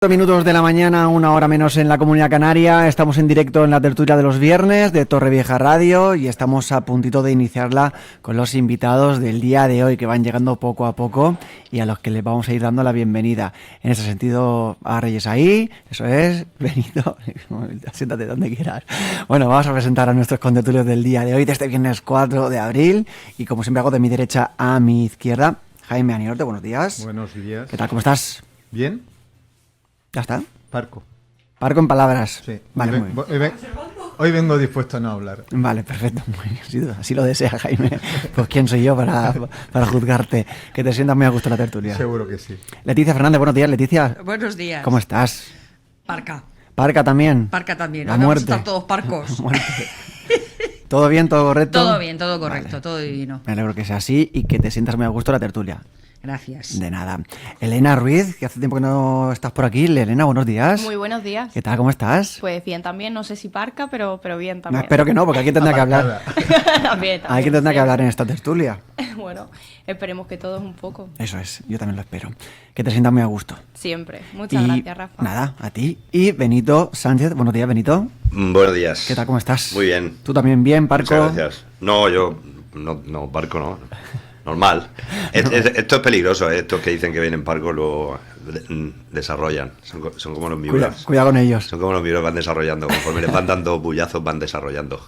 Minutos de la mañana, una hora menos en la Comunidad Canaria. Estamos en directo en la tertulia de los viernes de Torrevieja Radio y estamos a puntito de iniciarla con los invitados del día de hoy que van llegando poco a poco y a los que les vamos a ir dando la bienvenida. En ese sentido, a Reyes ahí, eso es, Benito, siéntate donde quieras. Bueno, vamos a presentar a nuestros contertulios del día de hoy, de este viernes 4 de abril y como siempre hago de mi derecha a mi izquierda, Jaime Aniorte, buenos días. Buenos días. ¿Qué tal, cómo estás? ¿Bien? ¿Ya está? Parco. Parco en palabras. Sí. Vale, muy bien. Hoy vengo dispuesto a no hablar. Vale, perfecto. Muy bien. Así lo desea, Jaime. Pues quién soy yo para juzgarte. Que te sientas muy a gusto en la tertulia. Seguro que sí. Leticia Fernández, buenos días, Leticia. Buenos días. ¿Cómo estás? Parca. Parca también. Parca también. La Ahora muerte. vamos a estar todos parcos. ¿Todo bien, todo correcto? Todo bien, todo correcto, Vale. todo divino. Me alegro que sea así y que te sientas muy a gusto en la tertulia. Gracias. De nada. Elena Ruiz, que hace tiempo que no estás por aquí. Elena, buenos días. Muy buenos días. ¿Qué tal? ¿Cómo estás? Pues bien también, no sé si parca, pero bien No, también. espero que no, porque aquí tendrá que hablar. también. Aquí tendrá que hablar en esta tertulia. Bueno, esperemos que todos un poco. Eso es, yo también lo espero. Que te sientas muy a gusto. Siempre. Muchas Y gracias, Rafa. nada, a ti. Y Benito Sánchez, buenos días, Benito. Buenos días. ¿Qué tal? ¿Cómo estás? Muy bien. ¿Tú también bien, Parco? Muchas gracias. No, yo... No, Parco no. Normal. Esto es peligroso, ¿eh? Estos que dicen que vienen Parco luego desarrollan. Son como los miuras. Cuidado con ellos. Son como los miuras, van desarrollando. Conforme les van dando bullazos, van desarrollando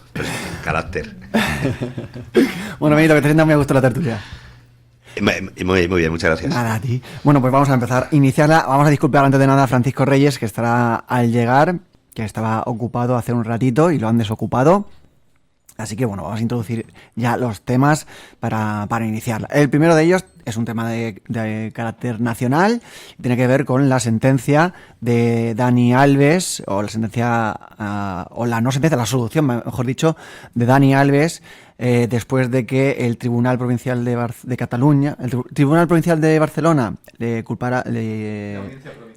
carácter. Bueno, Benito, que te sientas muy a gusto en la tertulia. Muy bien, muchas gracias. Nada, a ti. Bueno, pues vamos a empezar. Iniciarla. Vamos a disculpar antes de nada a Francisco Reyes, que estará al llegar, que estaba ocupado hace un ratito y lo han desocupado. Así que bueno, vamos a introducir ya los temas para iniciarla. El primero de ellos es un tema de carácter nacional, tiene que ver con la sentencia de Dani Alves, o la sentencia, o la no sentencia, la solución, mejor dicho, de Dani Alves, después de que el Tribunal Provincial de Cataluña, el Tribunal Provincial de Barcelona, le culpara, la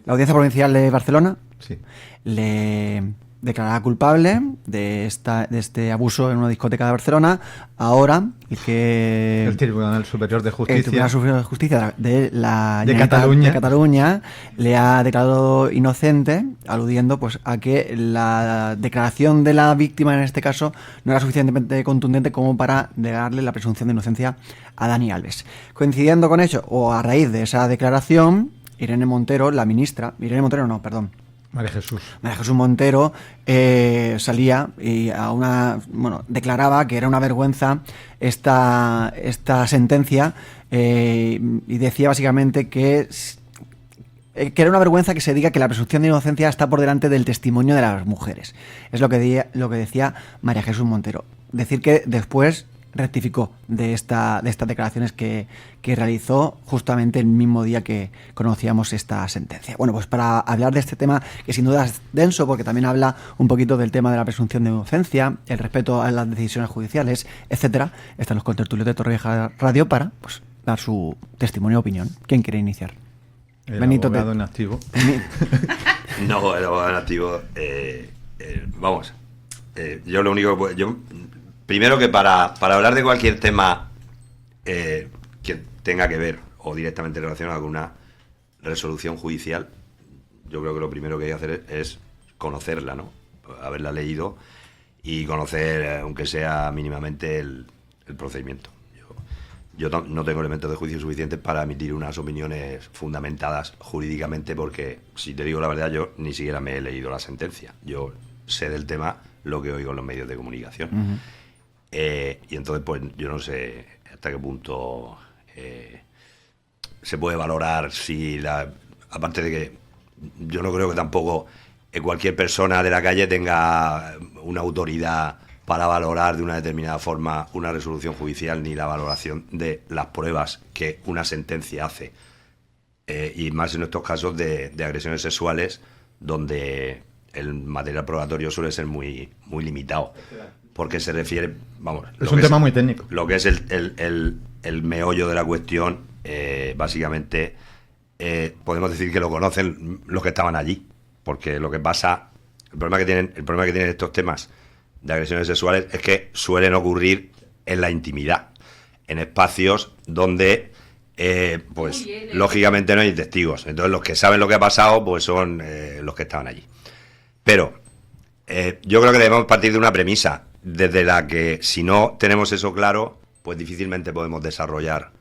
Audiencia Provincial de Barcelona, Sí. le declarada culpable de este abuso en una discoteca de Barcelona. Ahora El Tribunal Superior de Justicia. el Tribunal Superior de Justicia de Cataluña le ha declarado inocente, aludiendo pues a que la declaración de la víctima en este caso no era suficientemente contundente como para negarle la presunción de inocencia a Dani Alves. Coincidiendo con ello, o a raíz de esa declaración, María Jesús Montero salía y declaraba que era una vergüenza esta sentencia y decía básicamente que era una vergüenza que se diga que la presunción de inocencia está por delante del testimonio de las mujeres. Es lo que decía María Jesús Montero. Decir que después rectificó de estas declaraciones que realizó justamente el mismo día que conocíamos esta sentencia. Bueno, pues para hablar de este tema, que sin duda es denso, porque también habla un poquito del tema de la presunción de inocencia, el respeto a las decisiones judiciales, etcétera, están los contertulios de Torrevieja Radio para pues dar su testimonio o opinión. ¿Quién quiere iniciar? El Benito, abogado en activo. No, el abogado en activo... vamos. Yo lo único que primero que para hablar de cualquier tema que tenga que ver o directamente relacionado con una resolución judicial, yo creo que lo primero que hay que hacer es conocerla, ¿no? Haberla leído y conocer, aunque sea mínimamente, el procedimiento. Yo no tengo elementos de juicio suficientes para emitir unas opiniones fundamentadas jurídicamente porque, si te digo la verdad, yo ni siquiera me he leído la sentencia. Yo sé del tema lo que oigo en los medios de comunicación. Uh-huh. Y entonces, pues yo no sé hasta qué punto se puede valorar aparte de que yo no creo que tampoco cualquier persona de la calle tenga una autoridad para valorar de una determinada forma una resolución judicial ni la valoración de las pruebas que una sentencia hace. Y más en estos casos de agresiones sexuales donde el material probatorio suele ser muy, muy limitado. Porque se refiere, vamos... Es un tema muy técnico. Lo que es el meollo de la cuestión, básicamente, podemos decir que lo conocen los que estaban allí. Porque lo que pasa, el problema que tienen estos temas de agresiones sexuales es que suelen ocurrir en la intimidad, en espacios donde pues lógicamente no hay testigos. Entonces los que saben lo que ha pasado pues son los que estaban allí. Pero yo creo que debemos partir de una premisa desde la que si no tenemos eso claro, pues difícilmente podemos desarrollar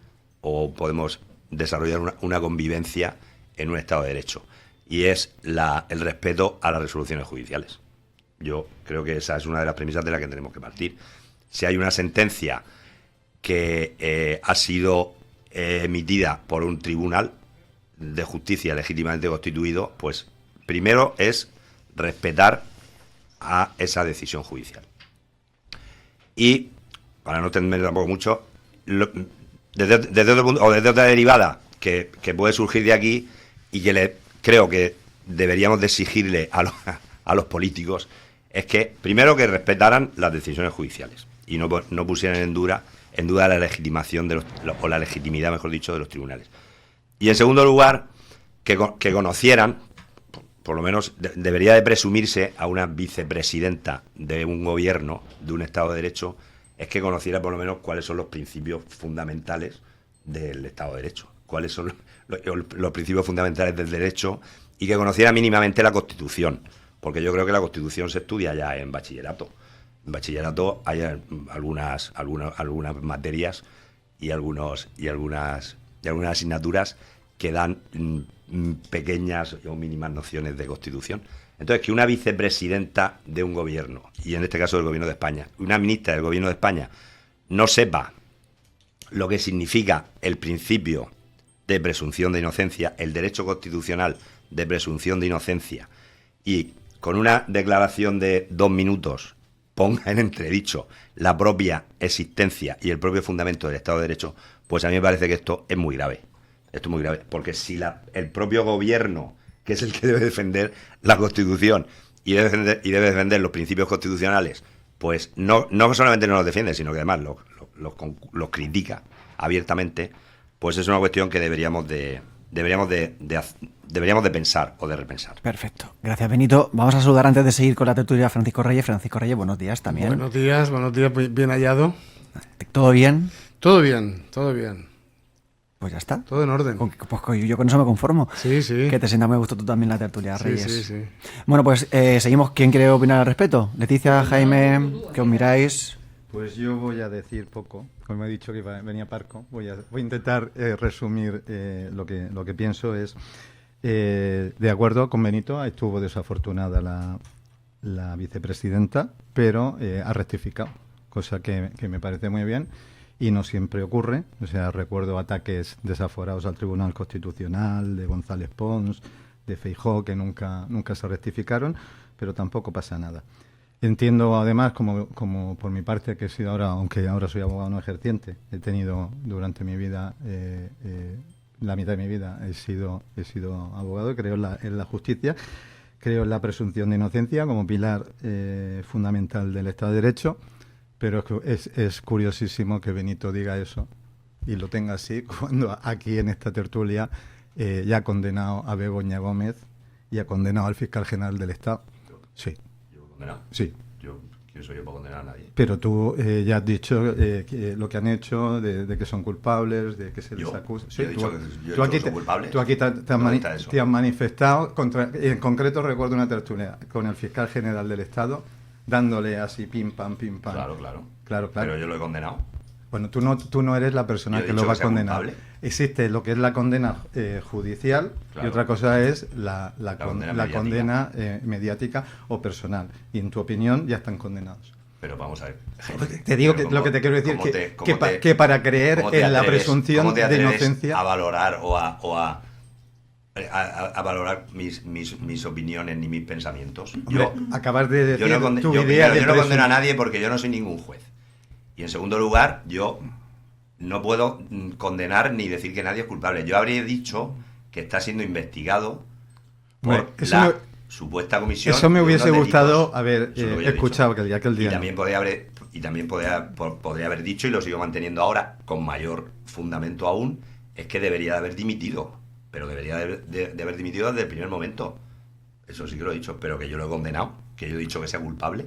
una convivencia en un Estado de Derecho. Y es el respeto a las resoluciones judiciales. Yo creo que esa es una de las premisas de las que tenemos que partir. Si hay una sentencia que ha sido emitida por un tribunal de justicia legítimamente constituido, pues primero es respetar a esa decisión judicial. Y, para no extenderme tampoco mucho, desde otro punto, o desde otra derivada que puede surgir de aquí y que creo que deberíamos de exigirle a los políticos, es que primero que respetaran las decisiones judiciales y no pusieran en duda la legitimación o la legitimidad, mejor dicho, de los tribunales. Y en segundo lugar, que conocieran, por lo menos debería de presumirse a una vicepresidenta de un gobierno, de un Estado de Derecho, es que conociera por lo menos cuáles son los principios fundamentales del Estado de Derecho, cuáles son los principios fundamentales del derecho, y que conociera mínimamente la Constitución, porque yo creo que la Constitución se estudia ya en bachillerato. En bachillerato hay algunas materias y algunas asignaturas que dan pequeñas o mínimas nociones de Constitución. Entonces, que una vicepresidenta de un gobierno, y en este caso del Gobierno de España, una ministra del Gobierno de España, no sepa lo que significa el principio de presunción de inocencia, el derecho constitucional de presunción de inocencia, y con una declaración de 2 minutos ponga en entredicho la propia existencia y el propio fundamento del Estado de Derecho, pues a mí me parece que esto es muy grave. Esto es muy grave, porque si el propio gobierno, que es el que debe defender la Constitución y debe defender los principios constitucionales, pues no solamente no los defiende, sino que además los critica abiertamente, pues es una cuestión que deberíamos de pensar o de repensar. Perfecto. Gracias, Benito. Vamos a saludar antes de seguir con la tertulia a Francisco Reyes. Francisco Reyes, buenos días también. Buenos días, bien hallado. ¿Todo bien? Todo bien. Pues ya está. Todo en orden. Pues yo con eso me conformo. Sí. Que te sienta muy a gusto tú también la tertulia, Reyes. Sí. Bueno, pues seguimos. ¿Quién quiere opinar al respecto? Leticia, Jaime, ¿qué os miráis? Pues yo voy a decir poco. Como he dicho que venía Parco, voy a intentar resumir lo que pienso. Es de acuerdo con Benito, estuvo desafortunada la vicepresidenta, pero ha rectificado, cosa que me parece muy bien y no siempre ocurre. O sea, recuerdo ataques desaforados al Tribunal Constitucional, de González Pons, de Feijóo, que nunca se rectificaron, pero tampoco pasa nada. Entiendo, además, como por mi parte, que he sido ahora, aunque ahora soy abogado no ejerciente, he tenido durante mi vida, la mitad de mi vida he sido abogado y creo en la justicia, creo en la presunción de inocencia como pilar fundamental del Estado de Derecho, pero es curiosísimo que Benito diga eso y lo tenga así cuando aquí en esta tertulia ya ha condenado a Begoña Gómez y ha condenado al fiscal general del Estado. Sí. ¿Condenado? Sí. ¿Quién soy yo para condenar a nadie? Pero tú ya has dicho que lo que han hecho, de que son culpables, de que se les acusa. Sí, tú aquí te has manifestado en concreto recuerdo una tertulia con el fiscal general del Estado dándole así pim pam. Claro. Pero yo lo he condenado. Bueno, tú no eres la persona que lo va a condenar. Culpable. Existe lo que es la condena judicial, claro, y otra cosa es la condena mediática o personal. Y en tu opinión ya están condenados. Pero vamos a ver. Te digo que lo que te quiero decir que para creer en la presunción de inocencia a valorar a valorar mis opiniones ni mis pensamientos. Hombre, acabas de decir yo no condeno a nadie porque yo no soy ningún juez. Y en segundo lugar, yo no puedo condenar ni decir que nadie es culpable. Yo habría dicho que está siendo investigado por supuesta comisión. Eso me hubiese gustado haber escuchado aquel día. Y también podría haber dicho, y lo sigo manteniendo ahora con mayor fundamento aún, es que debería de haber dimitido. Pero debería de haber dimitido desde el primer momento. Eso sí que lo he dicho, pero que yo lo he condenado, que yo he dicho que sea culpable.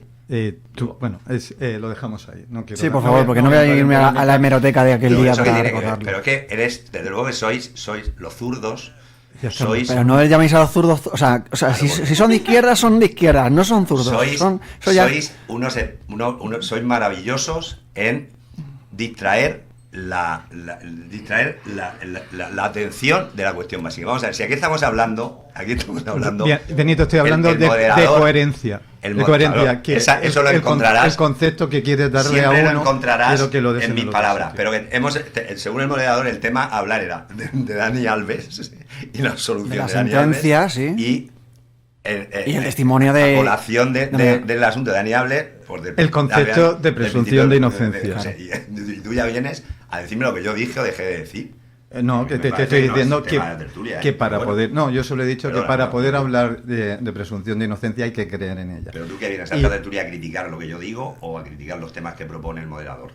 Bueno, lo dejamos ahí. No quiero Sí, por favor, porque no voy a irme a la hemeroteca de aquel día Eso que para tiene que ver, recordarlo. pero es que desde luego que sois los zurdos, Ya estamos. sois... Pero no les llaméis a los zurdos, o sea si son de izquierdas, son de izquierdas, no son zurdos. Sois maravillosos en distraer la atención de la cuestión básica. Vamos a ver, si aquí estamos hablando... Bien, Benito, estoy hablando el de moderador, coherencia. De coherencia. claro, Que eso lo encontrarás. El concepto que quieres darle a Siempre uno, lo encontrarás quiero que lo des en mis el otro palabras. sitio. Pero que según el moderador, el tema a hablar era de Dani Alves y la solución De la Dani sentencia, Alves, sí. y el testimonio de... la colación del asunto de Dani Alves. El concepto de presunción de inocencia. Y tú ya vienes a decirme lo que yo dije o dejé de decir. No, que Me te parece estoy que no diciendo es tema de tertulia, que pero para bueno. poder... No, yo solo he dicho Pero que para no, poder no. hablar de presunción de inocencia hay que creer en ella. Pero tú que vienes a Y- esta tertulia a criticar lo que yo digo o a criticar los temas que propone el moderador.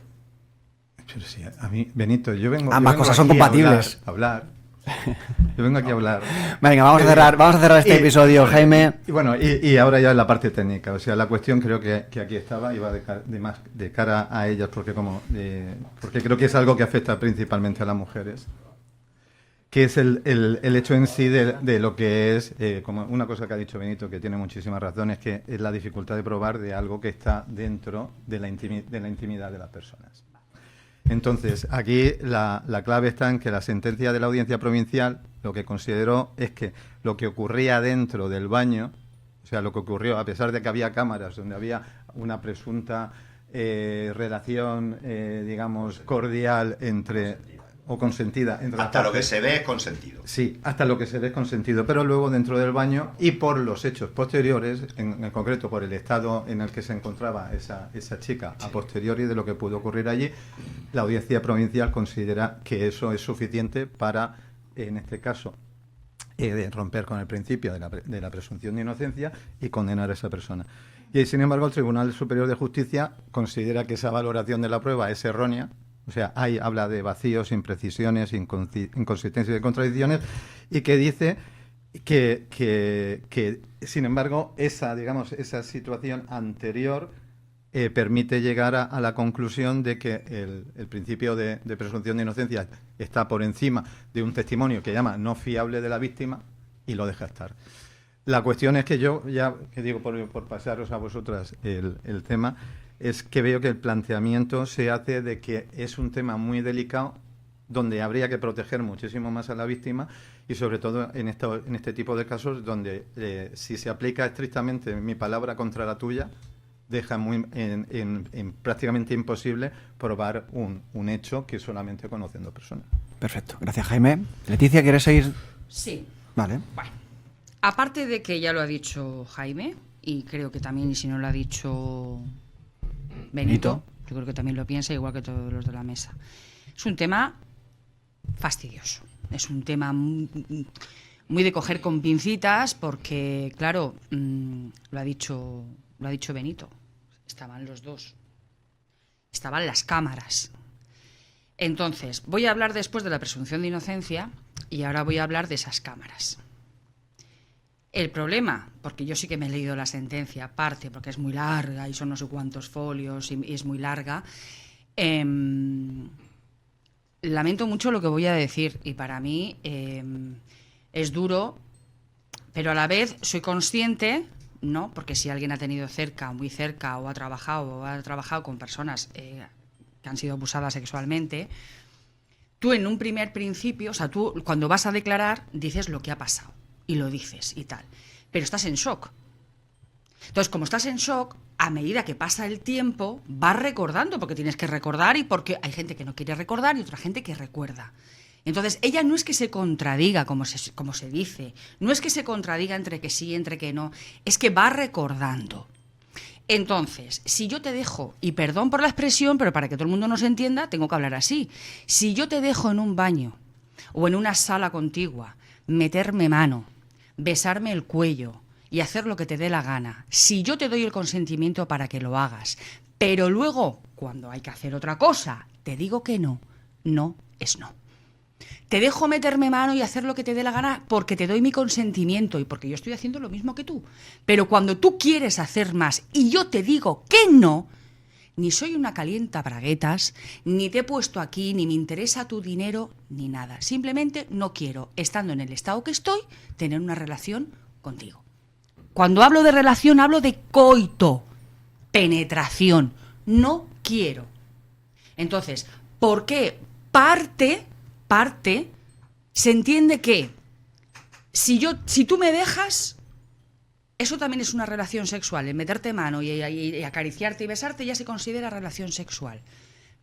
Pero sí, a mí, Benito, Ambas cosas son compatibles. A hablar. Yo vengo aquí a hablar. Venga, vamos a cerrar este episodio, Jaime. Y bueno, y ahora ya en la parte técnica. O sea, la cuestión creo que aquí estaba, iba de cara a ellas, porque creo que es algo que afecta principalmente a las mujeres. Que es el hecho en sí de lo que es, como una cosa que ha dicho Benito, que tiene muchísimas razones, que es la dificultad de probar de algo que está dentro de la intimidad de las personas. Entonces, aquí la clave está en que la sentencia de la Audiencia Provincial lo que consideró es que lo que ocurría dentro del baño, o sea, lo que ocurrió, a pesar de que había cámaras donde había una presunta relación, digamos, cordial o consentida entre las Hasta lo que partes. se ve es consentido. Sí, hasta lo que se ve es consentido, pero luego dentro del baño y por los hechos posteriores, en concreto por el estado en el que se encontraba esa chica a posteriori de lo que pudo ocurrir allí, la Audiencia Provincial considera que eso es suficiente para, en este caso, de romper con el principio de la presunción de inocencia y condenar a esa persona. Y sin embargo el Tribunal Superior de Justicia considera que esa valoración de la prueba es errónea. O sea, ahí habla de vacíos, imprecisiones, inconsistencias y contradicciones, y que dice que sin embargo, esa situación anterior permite llegar a la conclusión de que el principio de presunción de inocencia está por encima de un testimonio que llama no fiable de la víctima y lo deja estar. La cuestión es que yo, ya que digo por pasaros a vosotras el tema, es que veo que el planteamiento se hace de que es un tema muy delicado donde habría que proteger muchísimo más a la víctima y sobre todo en este tipo de casos donde si se aplica estrictamente mi palabra contra la tuya, deja en prácticamente imposible probar un hecho que solamente conocen dos personas. Perfecto, gracias, Jaime. Leticia, ¿quieres seguir? Sí. Vale. Bueno, aparte de que ya lo ha dicho Jaime, y creo que también, y si no lo ha dicho Benito, yo creo que también lo piensa, igual que todos los de la mesa. Es un tema fastidioso. Es un tema muy de coger con pincitas, porque, claro, lo ha dicho Benito. Estaban los dos. Estaban las cámaras. Entonces, voy a hablar después de la presunción de inocencia y ahora voy a hablar de esas cámaras. El problema, porque yo sí que me he leído la sentencia aparte, porque es muy larga y son no sé cuántos folios y es muy larga, lamento mucho lo que voy a decir y para mí es duro, pero a la vez soy consciente, ¿no? Porque si alguien ha tenido cerca, muy cerca, o ha trabajado con personas que han sido abusadas sexualmente, tú en un primer principio, o sea, tú cuando vas a declarar dices lo que ha pasado. Y lo dices y tal, pero estás en shock. Entonces, como estás en shock, a medida que pasa el tiempo, vas recordando, porque tienes que recordar y porque hay gente que no quiere recordar y otra gente que recuerda. Entonces, ella no es que se contradiga, como se dice, no es que se contradiga entre que sí, entre que no, es que va recordando. Entonces, si yo te dejo, y perdón por la expresión, pero para que todo el mundo nos entienda, tengo que hablar así, si yo te dejo en un baño o en una sala contigua, meterme mano, besarme el cuello y hacer lo que te dé la gana, si yo te doy el consentimiento para que lo hagas, pero luego, cuando hay que hacer otra cosa, te digo que no, no es no. Te dejo meterme mano y hacer lo que te dé la gana porque te doy mi consentimiento y porque yo estoy haciendo lo mismo que tú. Pero cuando tú quieres hacer más y yo te digo que no, ni soy una calientabraguetas, ni te he puesto aquí, ni me interesa tu dinero, ni nada. Simplemente no quiero, estando en el estado que estoy, tener una relación contigo. Cuando hablo de relación, hablo de coito, penetración. No quiero. Entonces, ¿por qué? Parte, se entiende que si tú me dejas, eso también es una relación sexual. En meterte mano y acariciarte y besarte ya se considera relación sexual.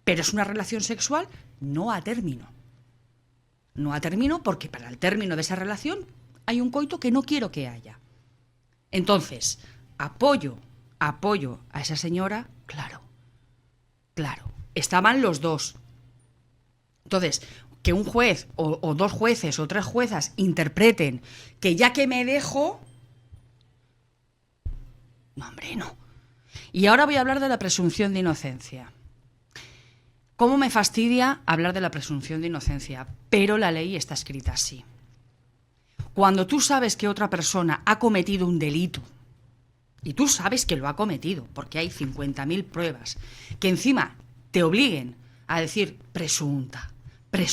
Pero es una relación sexual no a término. No a término porque para el término de esa relación hay un coito que no quiero que haya. Entonces, apoyo a esa señora, claro. Estaban los dos. Entonces, que un juez o dos jueces o tres juezas interpreten que ya que me dejo... No, hombre, no. Y ahora voy a hablar de la presunción de inocencia. ¿Cómo me fastidia hablar de la presunción de inocencia? Pero la ley está escrita así. Cuando tú sabes que otra persona ha cometido un delito, y tú sabes que lo ha cometido, porque hay 50.000 pruebas, que encima te obliguen a decir presunta. ¿Qué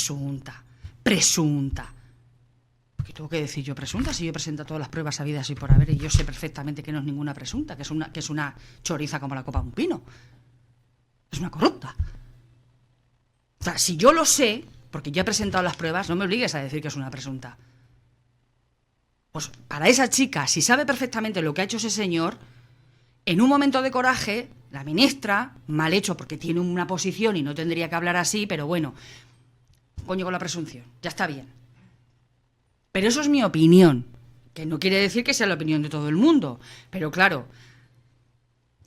tengo que decir yo presunta si yo presento todas las pruebas habidas y por haber y yo sé perfectamente que no es ninguna presunta, que es una choriza como la copa de un pino? Es una corrupta. O sea, si yo lo sé, porque yo he presentado las pruebas, no me obligues a decir que es una presunta. Pues para esa chica, si sabe perfectamente lo que ha hecho ese señor, en un momento de coraje, la ministra, mal hecho porque tiene una posición y no tendría que hablar así, pero bueno, coño con la presunción, ya está bien. Pero eso es mi opinión, que no quiere decir que sea la opinión de todo el mundo, pero claro,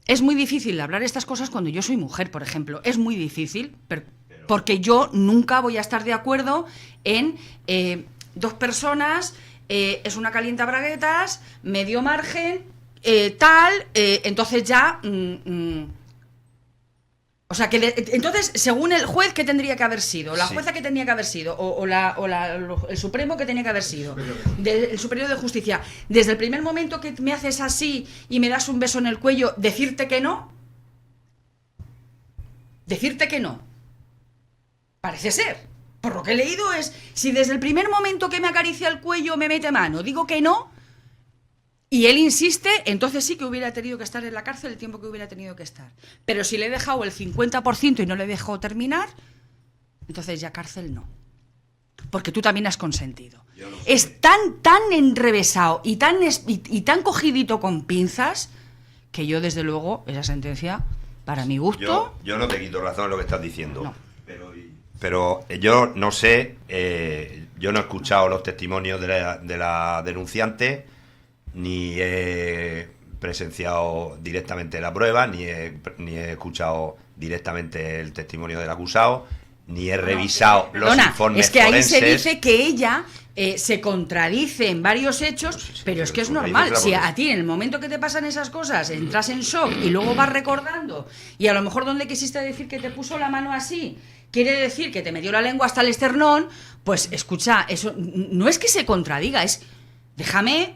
es muy difícil hablar estas cosas cuando yo soy mujer, por ejemplo, es muy difícil, porque yo nunca voy a estar de acuerdo en dos personas, es una calientabraguetas, medio margen, entonces ya... O sea, entonces, según el juez, ¿qué tendría que haber sido? ¿La jueza que tenía que haber sido? ¿O el Supremo que tenía que haber sido? El Superior de Justicia. Desde el primer momento que me haces así y me das un beso en el cuello, ¿decirte que no? ¿Decirte que no? Parece ser. Por lo que he leído es, si desde el primer momento que me acaricia el cuello me mete mano, digo que no, y él insiste, entonces sí que hubiera tenido que estar en la cárcel el tiempo que hubiera tenido que estar. Pero si le he dejado el 50% y no le he dejado terminar, entonces ya cárcel no. Porque tú también has consentido. No sé. Es tan enrevesado y tan cogidito con pinzas que yo, desde luego, esa sentencia, para mi gusto... Yo no te quito razón en lo que estás diciendo. No. Pero yo no sé, yo no he escuchado los testimonios de la denunciante, ni he presenciado directamente la prueba, ni he escuchado directamente el testimonio del acusado, ni he revisado los informes es que ahí forenses. se dice que ella se contradice en varios hechos, pero es que es normal. Si a ti en el momento que te pasan esas cosas entras en shock y luego vas recordando, y a lo mejor donde quisiste decir que te puso la mano así quiere decir que te metió la lengua hasta el esternón, pues escucha, eso no es que se contradiga, es... Déjame,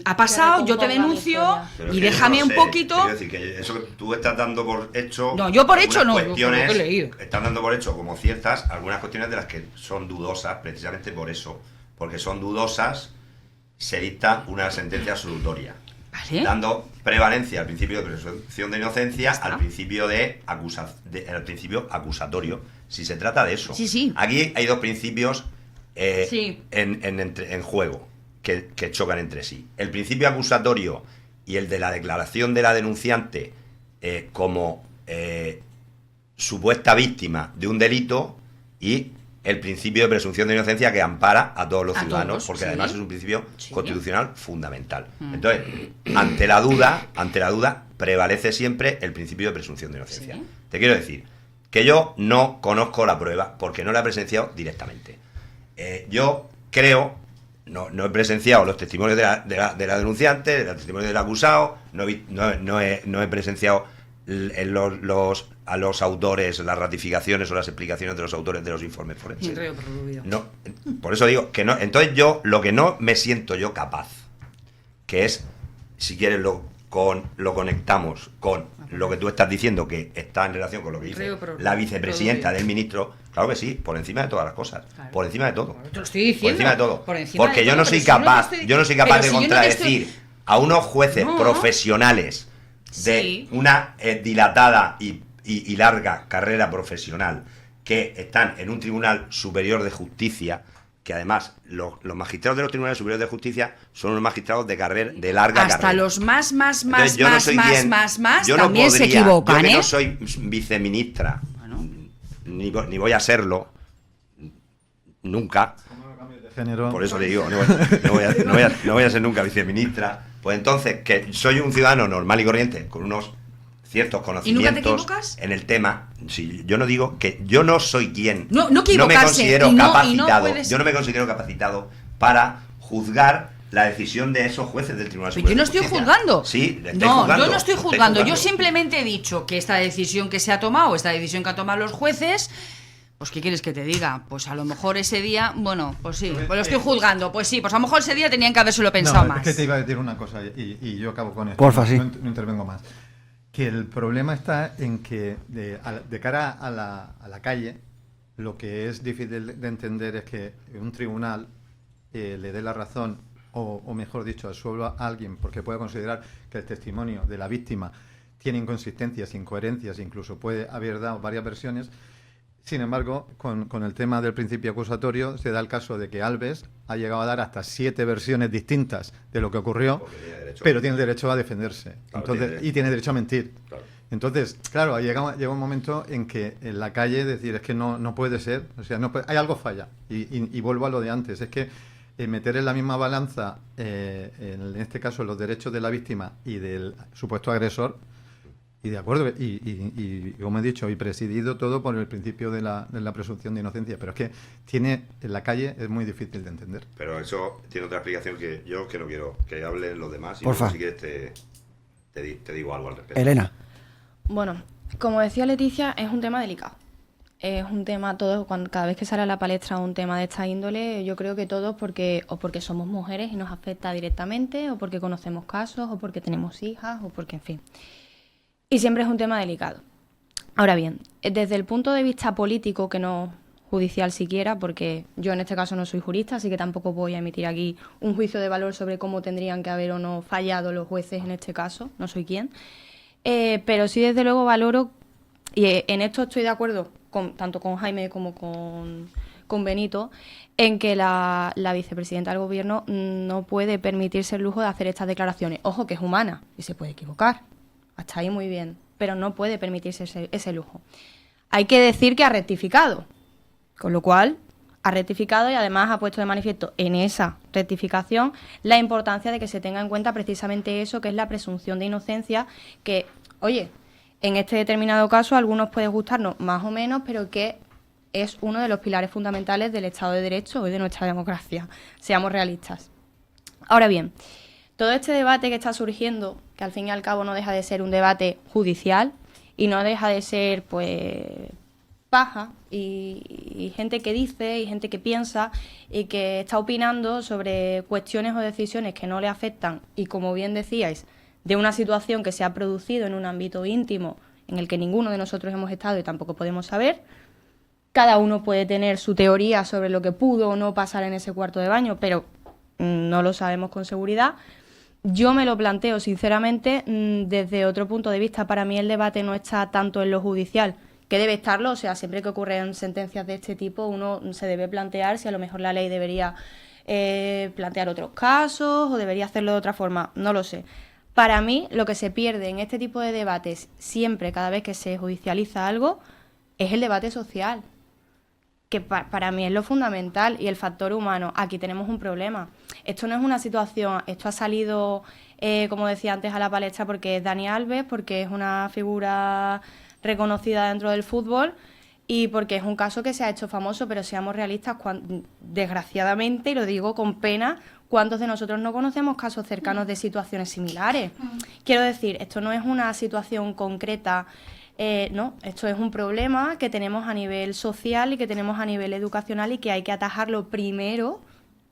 ha pasado, yo te denuncio y déjame un poquito... Quiero decir que eso que tú estás dando por hecho... No, yo por hecho no, cuestiones, lo que he leído. Estás dando por hecho como ciertas algunas cuestiones de las que son dudosas, precisamente por eso. Porque son dudosas, se dicta una sentencia absolutoria. ¿Vale? Dando prevalencia al principio de presunción de inocencia, al principio al principio acusatorio. Si se trata de eso. Sí, sí. Aquí hay dos principios sí. en juego. Que chocan entre sí. El principio acusatorio y el de la declaración de la denunciante como supuesta víctima de un delito, y el principio de presunción de inocencia que ampara a todos los ciudadanos, porque además es un principio constitucional fundamental. Entonces, ante la duda prevalece siempre el principio de presunción de inocencia. Sí. Te quiero decir que yo no conozco la prueba porque no la he presenciado directamente. Yo creo... No he presenciado los testimonios de la denunciante, los testimonios del acusado, no he presenciado a los autores las ratificaciones o las explicaciones de los autores de los informes forenses. No, por eso digo que no. Entonces yo, lo que no me siento yo capaz, que es, si quieres lo conectamos con lo que tú estás diciendo, que está en relación con lo que dice la vicepresidenta del ministro. Claro que sí, por encima de todas las cosas, claro. Por encima de todo. Te lo estoy diciendo. Por encima de todo. Porque yo no soy capaz, de contradecir a unos jueces profesionales de una dilatada y larga carrera profesional que están en un tribunal superior de justicia, que además los magistrados de los tribunales superiores de justicia son unos magistrados de larga carrera. Hasta los más, yo también se equivocan, yo que no soy viceministra, ni voy a serlo nunca. Género. Por eso le digo, no voy a ser nunca viceministra. Pues entonces, que soy un ciudadano normal y corriente, con unos ciertos conocimientos en el tema. Sí, yo no digo que yo no soy quien. No me considero capacitado. Yo no me considero capacitado para juzgar la decisión de esos jueces del Tribunal Superior. Yo no estoy juzgando. Sí, yo no estoy juzgando. Yo simplemente he dicho que esta decisión que se ha tomado, esta decisión que han tomado los jueces, pues ¿qué quieres que te diga? Pues a lo mejor ese día, bueno, pues sí, pues lo estoy juzgando. Pues sí, pues a lo mejor ese día tenían que habérselo pensado más. Es que te iba a decir una cosa y yo acabo con esto. Porfa, sí. No intervengo más. Que el problema está en que de cara a la calle, lo que es difícil de entender es que un tribunal le dé la razón, o mejor dicho, absuelva a alguien porque puede considerar que el testimonio de la víctima tiene inconsistencias, incoherencias, incluso puede haber dado varias versiones. Sin embargo, con el tema del principio acusatorio, se da el caso de que Alves ha llegado a dar hasta 7 versiones distintas de lo que ocurrió, pero tiene derecho a defenderse. Claro, y tiene derecho a mentir. Claro. Entonces, claro, llega un momento en que en la calle decir, es que no puede ser, o sea, hay algo falla. Y vuelvo a lo de antes, es que meter en la misma balanza, en este caso, los derechos de la víctima y del supuesto agresor. Y de acuerdo, y como he dicho, y presidido todo por el principio de la presunción de inocencia, pero es que en la calle es muy difícil de entender. Pero eso tiene otra explicación que yo no quiero que hablen los demás, y Porfa. Si quieres te digo algo al respecto. Elena. Bueno, como decía Leticia, es un tema delicado. Es un tema, cada vez que sale a la palestra un tema de esta índole, yo creo que todos, porque somos mujeres y nos afecta directamente, o porque conocemos casos, o porque tenemos hijas, o porque, en fin. Y siempre es un tema delicado. Ahora bien, desde el punto de vista político, que no judicial siquiera, porque yo en este caso no soy jurista, así que tampoco voy a emitir aquí un juicio de valor sobre cómo tendrían que haber o no fallado los jueces en este caso, no soy quien. Pero sí, desde luego, valoro, y en esto estoy de acuerdo tanto con Jaime como con Benito, en que la vicepresidenta del gobierno no puede permitirse el lujo de hacer estas declaraciones. Ojo, que es humana y se puede equivocar. Hasta ahí muy bien, pero no puede permitirse ese lujo. Hay que decir que ha rectificado, con lo cual ha rectificado y además ha puesto de manifiesto en esa rectificación la importancia de que se tenga en cuenta precisamente eso, que es la presunción de inocencia, que, oye, en este determinado caso a algunos puede gustarnos más o menos, pero que es uno de los pilares fundamentales del Estado de Derecho y de nuestra democracia. Seamos realistas. Ahora bien, todo este debate que está surgiendo, que al fin y al cabo no deja de ser un debate judicial y no deja de ser, pues, paja y gente que dice y gente que piensa y que está opinando sobre cuestiones o decisiones que no le afectan y, como bien decíais, de una situación que se ha producido en un ámbito íntimo en el que ninguno de nosotros hemos estado y tampoco podemos saber. Cada uno puede tener su teoría sobre lo que pudo o no pasar en ese cuarto de baño, pero no lo sabemos con seguridad. Yo me lo planteo, sinceramente, desde otro punto de vista. Para mí el debate no está tanto en lo judicial, que debe estarlo. O sea, siempre que ocurren sentencias de este tipo, uno se debe plantear si a lo mejor la ley debería plantear otros casos o debería hacerlo de otra forma. No lo sé. Para mí, lo que se pierde en este tipo de debates, siempre, cada vez que se judicializa algo, es el debate social, que para mí es lo fundamental, y el factor humano. Aquí tenemos un problema. Esto no es una situación, esto ha salido, como decía antes, a la palestra porque es Dani Alves, porque es una figura reconocida dentro del fútbol, y porque es un caso que se ha hecho famoso, pero seamos realistas, desgraciadamente, y lo digo con pena, ¿cuántos de nosotros no conocemos casos cercanos de situaciones similares? Quiero decir, esto no es una situación concreta, no, esto es un problema que tenemos a nivel social y que tenemos a nivel educacional y que hay que atajarlo primero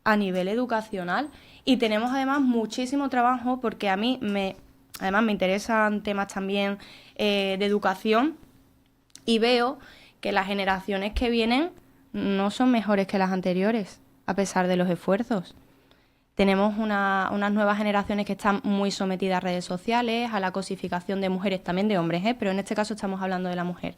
a nivel educacional. Y tenemos además muchísimo trabajo porque además me interesan temas también de educación y veo que las generaciones que vienen no son mejores que las anteriores, a pesar de los esfuerzos. Tenemos unas nuevas generaciones que están muy sometidas a redes sociales, a la cosificación de mujeres, también de hombres, pero en este caso estamos hablando de la mujer.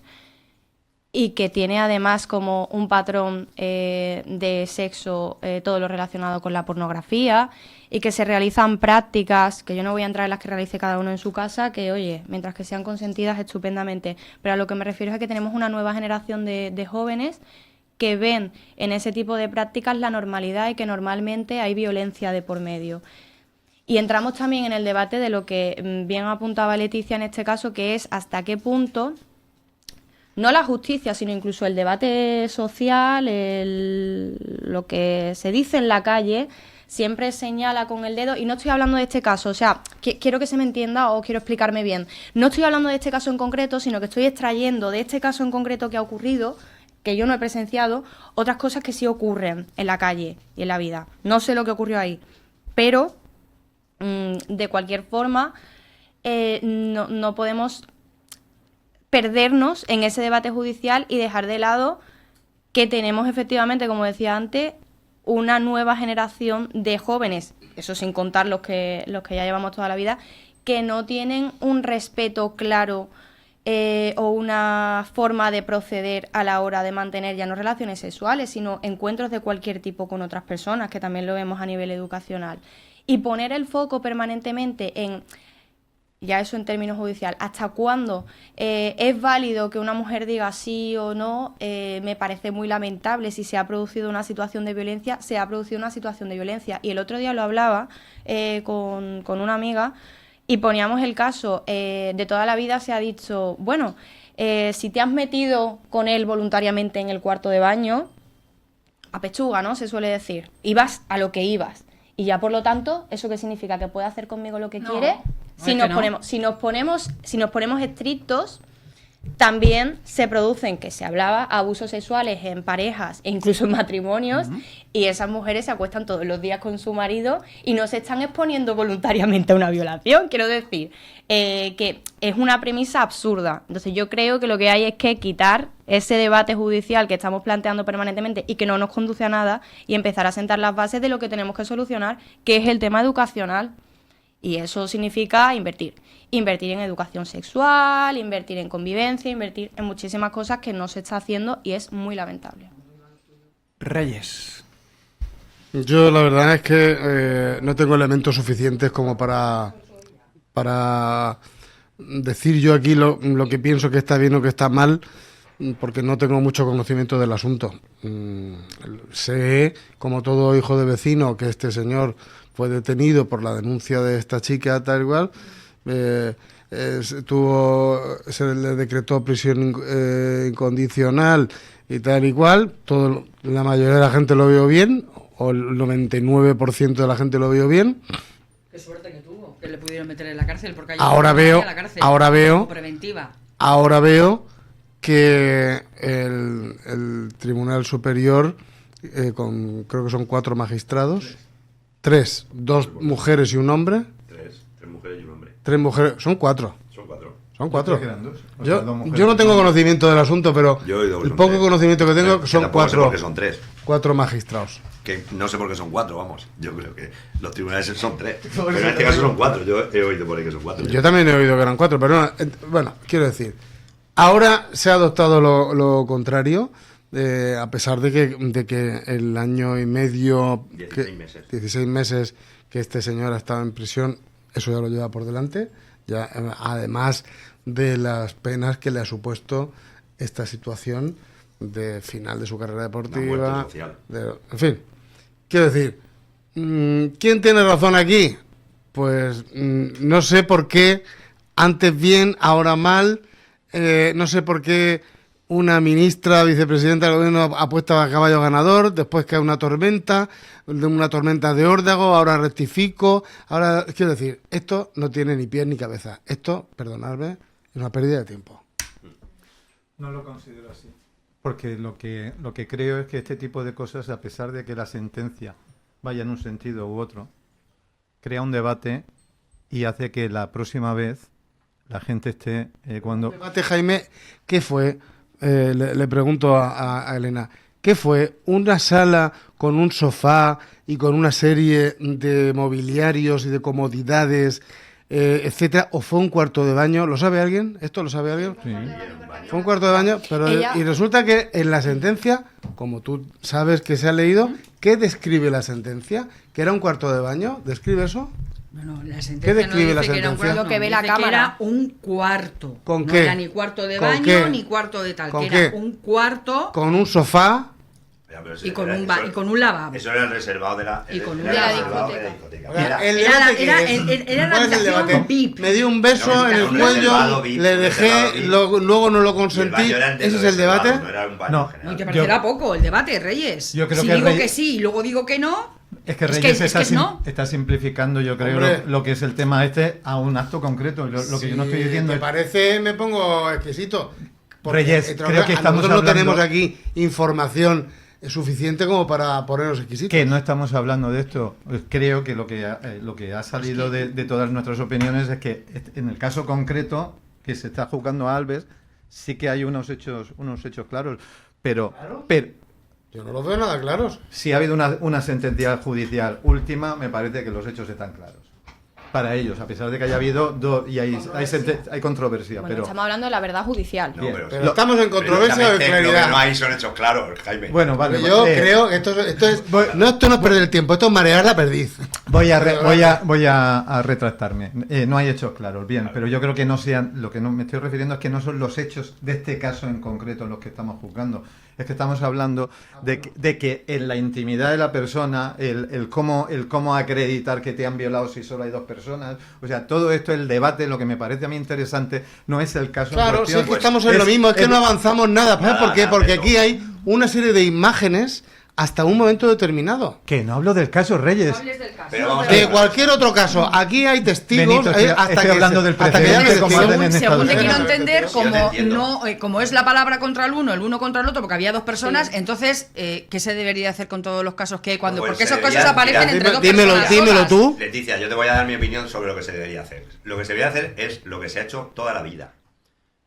Y que tiene además como un patrón de sexo todo lo relacionado con la pornografía y que se realizan prácticas, que yo no voy a entrar en las que realice cada uno en su casa, que oye, mientras que sean consentidas estupendamente, pero a lo que me refiero es a que tenemos una nueva generación de jóvenes que ven en ese tipo de prácticas la normalidad y que normalmente hay violencia de por medio. Y entramos también en el debate de lo que bien apuntaba Leticia en este caso, que es hasta qué punto no la justicia, sino incluso el debate social, lo que se dice en la calle, siempre señala con el dedo, y no estoy hablando de este caso, o sea, quiero que se me entienda o quiero explicarme bien. No estoy hablando de este caso en concreto, sino que estoy extrayendo de este caso en concreto que ha ocurrido, que yo no he presenciado, otras cosas que sí ocurren en la calle y en la vida. No sé lo que ocurrió ahí, pero de cualquier forma no podemos perdernos en ese debate judicial y dejar de lado que tenemos efectivamente, como decía antes, una nueva generación de jóvenes, eso sin contar los que ya llevamos toda la vida, que no tienen un respeto claro o una forma de proceder a la hora de mantener ya no relaciones sexuales, sino encuentros de cualquier tipo con otras personas, que también lo vemos a nivel educacional. Y poner el foco permanentemente en, ya eso en términos judicial, hasta cuándo es válido que una mujer diga sí o no, me parece muy lamentable. Si se ha producido una situación de violencia, se ha producido una situación de violencia. Y el otro día lo hablaba con una amiga y poníamos el caso, de toda la vida se ha dicho, bueno, si te has metido con él voluntariamente en el cuarto de baño, a pechuga, ¿no? Se suele decir, ibas a lo que ibas. Y ya por lo tanto, ¿eso qué significa? ¿Que puede hacer conmigo lo que quiere? Si nos ponemos estrictos, también se producen, que se hablaba, abusos sexuales en parejas e incluso en matrimonios, y esas mujeres se acuestan todos los días con su marido y no se están exponiendo voluntariamente a una violación. Quiero decir, que es una premisa absurda. Entonces yo creo que lo que hay es que quitar ese debate judicial que estamos planteando permanentemente y que no nos conduce a nada y empezar a sentar las bases de lo que tenemos que solucionar, que es el tema educacional. Y eso significa invertir en educación sexual, invertir en convivencia, invertir en muchísimas cosas que no se está haciendo y es muy lamentable. Reyes. Yo la verdad es que no tengo elementos suficientes como para decir yo aquí lo que pienso que está bien o que está mal, porque no tengo mucho conocimiento del asunto. Sé, como todo hijo de vecino, que este señor fue detenido por la denuncia de esta chica tal igual, se le decretó prisión incondicional y tal y cual. La mayoría de la gente lo vio bien, o el 99% de la gente lo vio bien. Qué suerte que tuvo, que le pudieron meter en la cárcel porque ahora veo preventiva. Ahora veo que el Tribunal Superior, creo que son 4 magistrados, 3, 2 mujeres y un hombre. 3 mujeres y un hombre. 3 mujeres, son 4. Son 4. Yo no tengo conocimiento del asunto, pero el poco conocimiento que tengo son 4. Son 3. 4 magistrados. Que no sé por qué son 4, vamos. Yo creo que los tribunales son 3. Pero en este caso son 4. Yo he oído por ahí que son 4. Yo también he oído que eran 4, pero no, bueno, quiero decir, ahora se ha adoptado lo contrario, a pesar de que el año y medio, 16 meses que este señor ha estado en prisión, eso ya lo lleva por delante, ya, además de las penas que le ha supuesto esta situación de final de su carrera deportiva, en fin, quiero decir, ¿quién tiene razón aquí? Pues no sé por qué antes bien, ahora mal. No sé por qué una ministra, vicepresidenta del gobierno apuesta a caballo ganador, después cae una tormenta de órdago, ahora rectifico, ahora quiero decir, esto no tiene ni pies ni cabeza. Esto, perdonadme, es una pérdida de tiempo. No lo considero así. Porque lo que creo es que este tipo de cosas, a pesar de que la sentencia vaya en un sentido u otro, crea un debate y hace que la próxima vez la gente esté cuando... El debate, Jaime, ¿qué fue? Le pregunto a Elena, ¿qué fue? ¿Una sala con un sofá y con una serie de mobiliarios y de comodidades, etcétera, o fue un cuarto de baño? ¿Lo sabe alguien? ¿Esto lo sabe alguien? Sí. Fue un cuarto de baño, pero y resulta que en la sentencia, como tú sabes que se ha leído, ¿qué describe la sentencia? ¿Que era un cuarto de baño? ¿Describe eso? Bueno, la sentencia ¿Qué describe no la dice que era un sentencia? cuarto, Lo que ve la dice que cámara. era un cuarto. ¿Con no qué? era ni cuarto de ¿Con baño qué? ni cuarto de tal, ¿Con que qué? era un cuarto Con un sofá. Ya, pero y con era- un eso- y con un lavabo. Eso era el reservado de la... Y con era un- el de la reservado de discoteca. Oiga, ¿el Era debate la- qué era- es? era la ¿Cuál es el habitación debate? VIP. Me dio un beso en el un cuello, reservado VIP, le un dejé, reservado VIP. luego no lo Y el consentí. baño era ¿Ese es el reservado, debate? No era un baño No. general. ¿No te parecerá poco el debate, Reyes? Yo creo si que digo Reyes- que sí y luego digo que no, Es que Es Reyes que- es que no. está simplificando, yo creo, Hombre. lo que es el tema este a un acto concreto. Lo que yo no estoy Sí, diciendo me es... parece, me pongo exquisito. Porque, Reyes, entre creo otras, que a estamos nosotros no hablando- tenemos aquí información suficiente como para ponernos exquisitos. Que no estamos hablando de esto. Creo que lo que ha salido de todas nuestras opiniones es que en el caso concreto que se está juzgando a Alves sí que hay unos hechos claros, pero Yo no los veo nada claros. si ha habido una sentencia judicial última, me parece que los hechos están claros para ellos, a pesar de que haya habido y hay controversia, Bueno, pero estamos hablando de la verdad judicial. No, Bien. Pero estamos en controversia o en precisamente lo claridad. que no hay son hechos claros, Jaime. bueno, vale. Yo creo que esto es esto no es perder el tiempo, esto es marear la perdiz. Voy a retractarme. No hay hechos claros, bien, pero yo creo que no sean. Lo que no me estoy refiriendo es que no son los hechos de este caso en concreto los que estamos juzgando. Es que estamos hablando de que en la intimidad de la persona, el cómo acreditar que te han violado si solo hay dos personas. O sea, todo esto, el debate, lo que me parece a mí interesante, no es el caso. Claro, en sí, cuestión. es que estamos en lo mismo, es que no avanzamos nada. ¿Sabes por qué? Nada, Porque pero- aquí hay una serie de imágenes hasta un momento determinado. Que no hablo del caso Reyes. Pero vamos a De ver. cualquier otro caso, aquí hay testigos Benito, estoy hablando del hasta que precedente ya como testigos. hacen en según te Estados quiero Unidos. entender, Sí, yo te entiendo. como es la palabra contra el uno contra el otro, porque había dos personas, entonces, ¿qué se debería hacer con todos los casos que hay cuando? Pues Porque se esos casos debería- aparecen mira, entre dos Dímelo, personas. dímelo solas. tú. Leticia, yo te voy a dar mi opinión sobre lo que se debería hacer. Lo que se debería hacer es lo que se ha hecho toda la vida.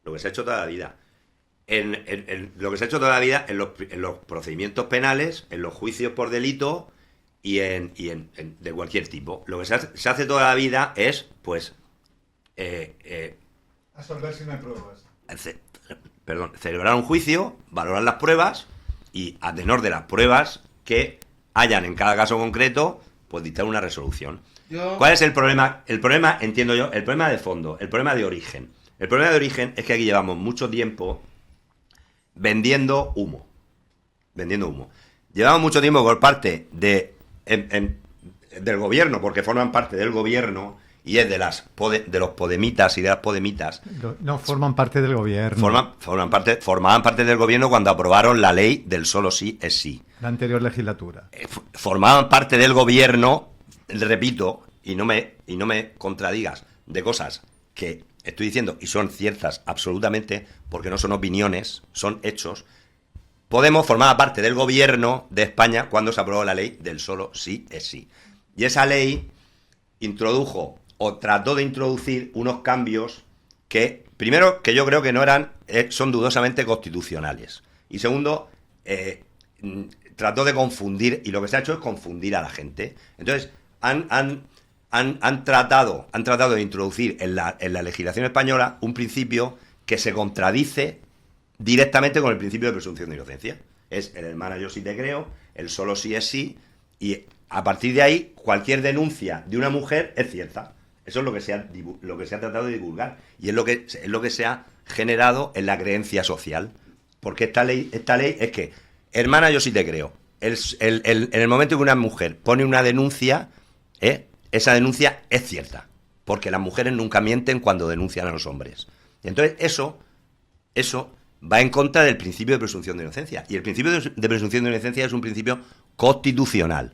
Lo que se ha hecho toda la vida. Lo que se ha hecho toda la vida en los procedimientos penales, en los juicios por delito y de cualquier tipo. Lo que se hace toda la vida es, pues, Absolver si no hay pruebas. celebrar un juicio, valorar las pruebas y, a tenor de las pruebas que hayan en cada caso concreto, pues dictar una resolución. ¿Cuál es el problema? El problema, entiendo yo, el problema de fondo, el problema de origen. El problema de origen es que aquí llevamos mucho tiempo vendiendo humo. Llevamos mucho tiempo por parte del gobierno, porque forman parte del gobierno y es de los podemitas y de las podemitas. No forman parte del gobierno. Formaban parte del gobierno cuando aprobaron la ley del solo sí es sí. La anterior legislatura. Formaban parte del gobierno, repito, y no me contradigas de cosas que estoy diciendo y son ciertas absolutamente, porque no son opiniones, son hechos. Podemos formar parte del gobierno de España cuando se aprobó la ley del solo sí es sí. Y esa ley introdujo o trató de introducir unos cambios que, primero, que yo creo que no son dudosamente constitucionales. Y segundo, trató de confundir, y lo que se ha hecho es confundir a la gente. Entonces, han tratado de introducir en la legislación española un principio que se contradice directamente con el principio de presunción de inocencia. Es el hermana yo sí te creo, el solo sí es sí, y a partir de ahí cualquier denuncia de una mujer es cierta. Eso es lo que se ha tratado de divulgar y es lo que se ha generado en la creencia social. Porque esta ley es que, hermana yo sí te creo, en el momento que una mujer pone una denuncia, esa denuncia es cierta, porque las mujeres nunca mienten cuando denuncian a los hombres. Y entonces eso va en contra del principio de presunción de inocencia. Y el principio de presunción de inocencia es un principio constitucional,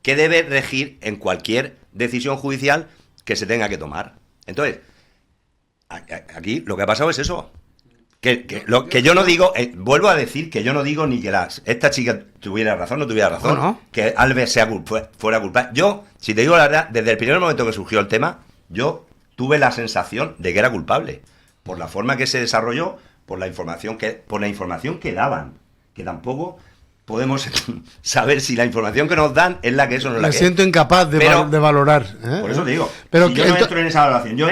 que debe regir en cualquier decisión judicial que se tenga que tomar. Entonces, aquí lo que ha pasado es eso. Que yo no digo, vuelvo a decir que yo no digo ni que esta chica tuviera razón o no tuviera razón, ¿no? Que Albert fuera culpable. Yo, si te digo la verdad, desde el primer momento que surgió el tema, yo tuve la sensación de que era culpable, por la forma que se desarrolló, por la información que daban, que tampoco podemos saber si la información que nos dan es la que eso no es la que es. Me siento incapaz de valorar. Por eso te digo, pero si yo no entro en esa valoración, yo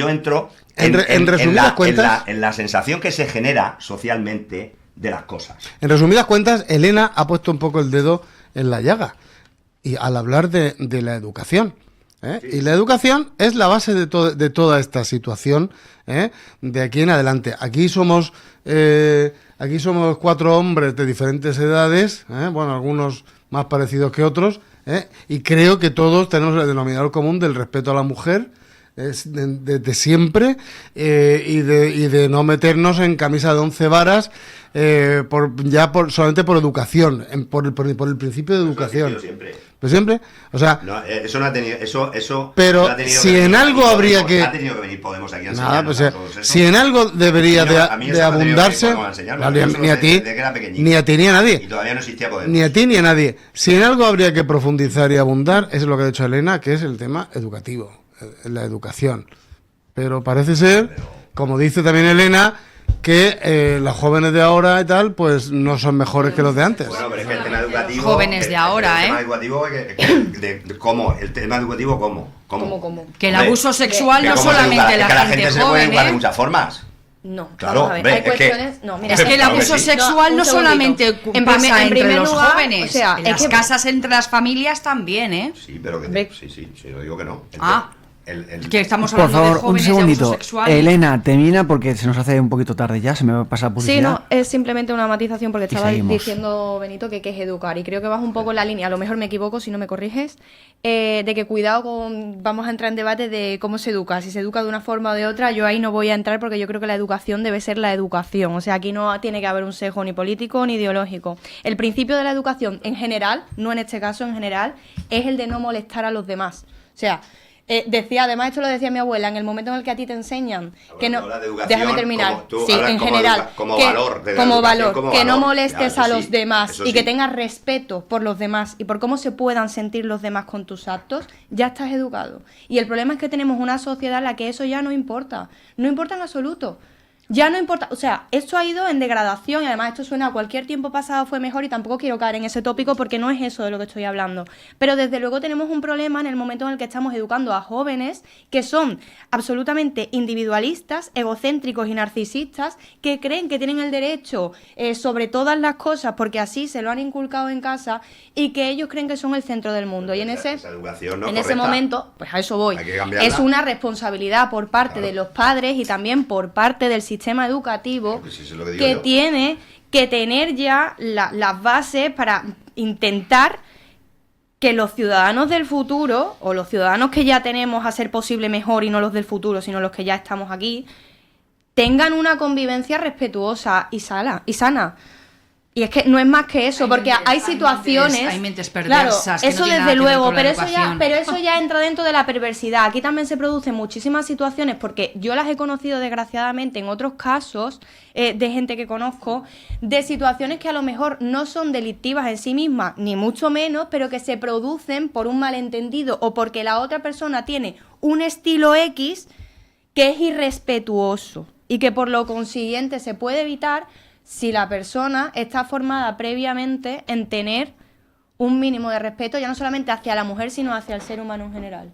entro en resumidas cuentas, en la sensación que se genera socialmente de las cosas. En resumidas cuentas, Elena ha puesto un poco el dedo en la llaga, y al hablar de la educación. Sí. Y la educación es la base de toda esta situación, de aquí en adelante. Aquí somos 4 hombres de diferentes edades, bueno, algunos más parecidos que otros, y creo que todos tenemos el denominador común del respeto a la mujer, desde siempre, y de no meternos en camisa de 11 varas, solamente por educación, por el principio de educación. Pues siempre, o sea, no, eso no ha tenido, eso pero no ha tenido si en algo habría que, ha tenido que venir Podemos aquí a enseñarnos a todos eso. Si en algo debería de abundarse, ni a ti ni a nadie, y todavía no existía Podemos, ni a ti ni a nadie. Si en algo habría que profundizar y abundar, es lo que ha dicho Elena, que es el tema educativo, la educación. Pero parece ser, como dice también Elena, que los jóvenes de ahora y tal, pues no son mejores que los de antes. Bueno, pero es que el tema educativo... Jóvenes de ahora, el tema educativo, ¿cómo? El tema educativo, ¿cómo? Que el abuso sexual no solamente la gente se puede educar de muchas formas. No, claro, vamos a ver, hay cuestiones... Es que el abuso sexual no solamente pasa entre los jóvenes, o sea, en las casas, entre las familias también, ¿eh? Sí, pero sí, yo digo que no. Que estamos por hablando favor, de jóvenes un segundito. de abuso sexual. Elena, termina porque se nos hace un poquito tarde ya, se me pasa la publicidad. Sí, no, es simplemente una matización porque estaba seguimos. diciendo Benito que es educar, y creo que vas un poco en la línea, a lo mejor me equivoco si no me corriges, de que cuidado con, vamos a entrar en debate de cómo se educa, si se educa de una forma o de otra, yo ahí no voy a entrar porque yo creo que la educación debe ser la educación, o sea, aquí no tiene que haber un sesgo ni político ni ideológico. El principio de la educación en general, no en este caso, en general, es el de no molestar a los demás, o sea... decía, además esto lo decía mi abuela, en el momento en el que a ti te enseñan que no, déjame terminar, sí, en general, como valor, que no molestes a los demás y que tengas respeto por los demás y por cómo se puedan sentir los demás con tus actos, ya estás educado. Y el problema es que tenemos una sociedad en la que eso ya no importa en absoluto. Ya no importa, o sea, esto ha ido en degradación y además esto suena a cualquier tiempo pasado fue mejor y tampoco quiero caer en ese tópico porque no es eso de lo que estoy hablando. Pero desde luego tenemos un problema en el momento en el que estamos educando a jóvenes que son absolutamente individualistas, egocéntricos y narcisistas, que creen que tienen el derecho sobre todas las cosas porque así se lo han inculcado en casa y que ellos creen que son el centro del mundo. Y en ese momento, pues a eso voy, es una responsabilidad por parte de los padres y también por parte del sistema educativo que tiene que tener ya las bases para intentar que los ciudadanos del futuro, o los ciudadanos que ya tenemos a ser posible mejor y no los del futuro, sino los que ya estamos aquí, tengan una convivencia respetuosa y sana. Y es que no es más que eso, porque hay situaciones... Hay mentes perversas. Claro, eso desde luego, pero eso ya entra dentro de la perversidad. Aquí también se producen muchísimas situaciones, porque yo las he conocido desgraciadamente en otros casos, de gente que conozco, de situaciones que a lo mejor no son delictivas en sí mismas, ni mucho menos, pero que se producen por un malentendido o porque la otra persona tiene un estilo X que es irrespetuoso y que por lo consiguiente se puede evitar si la persona está formada previamente en tener un mínimo de respeto, ya no solamente hacia la mujer, sino hacia el ser humano en general.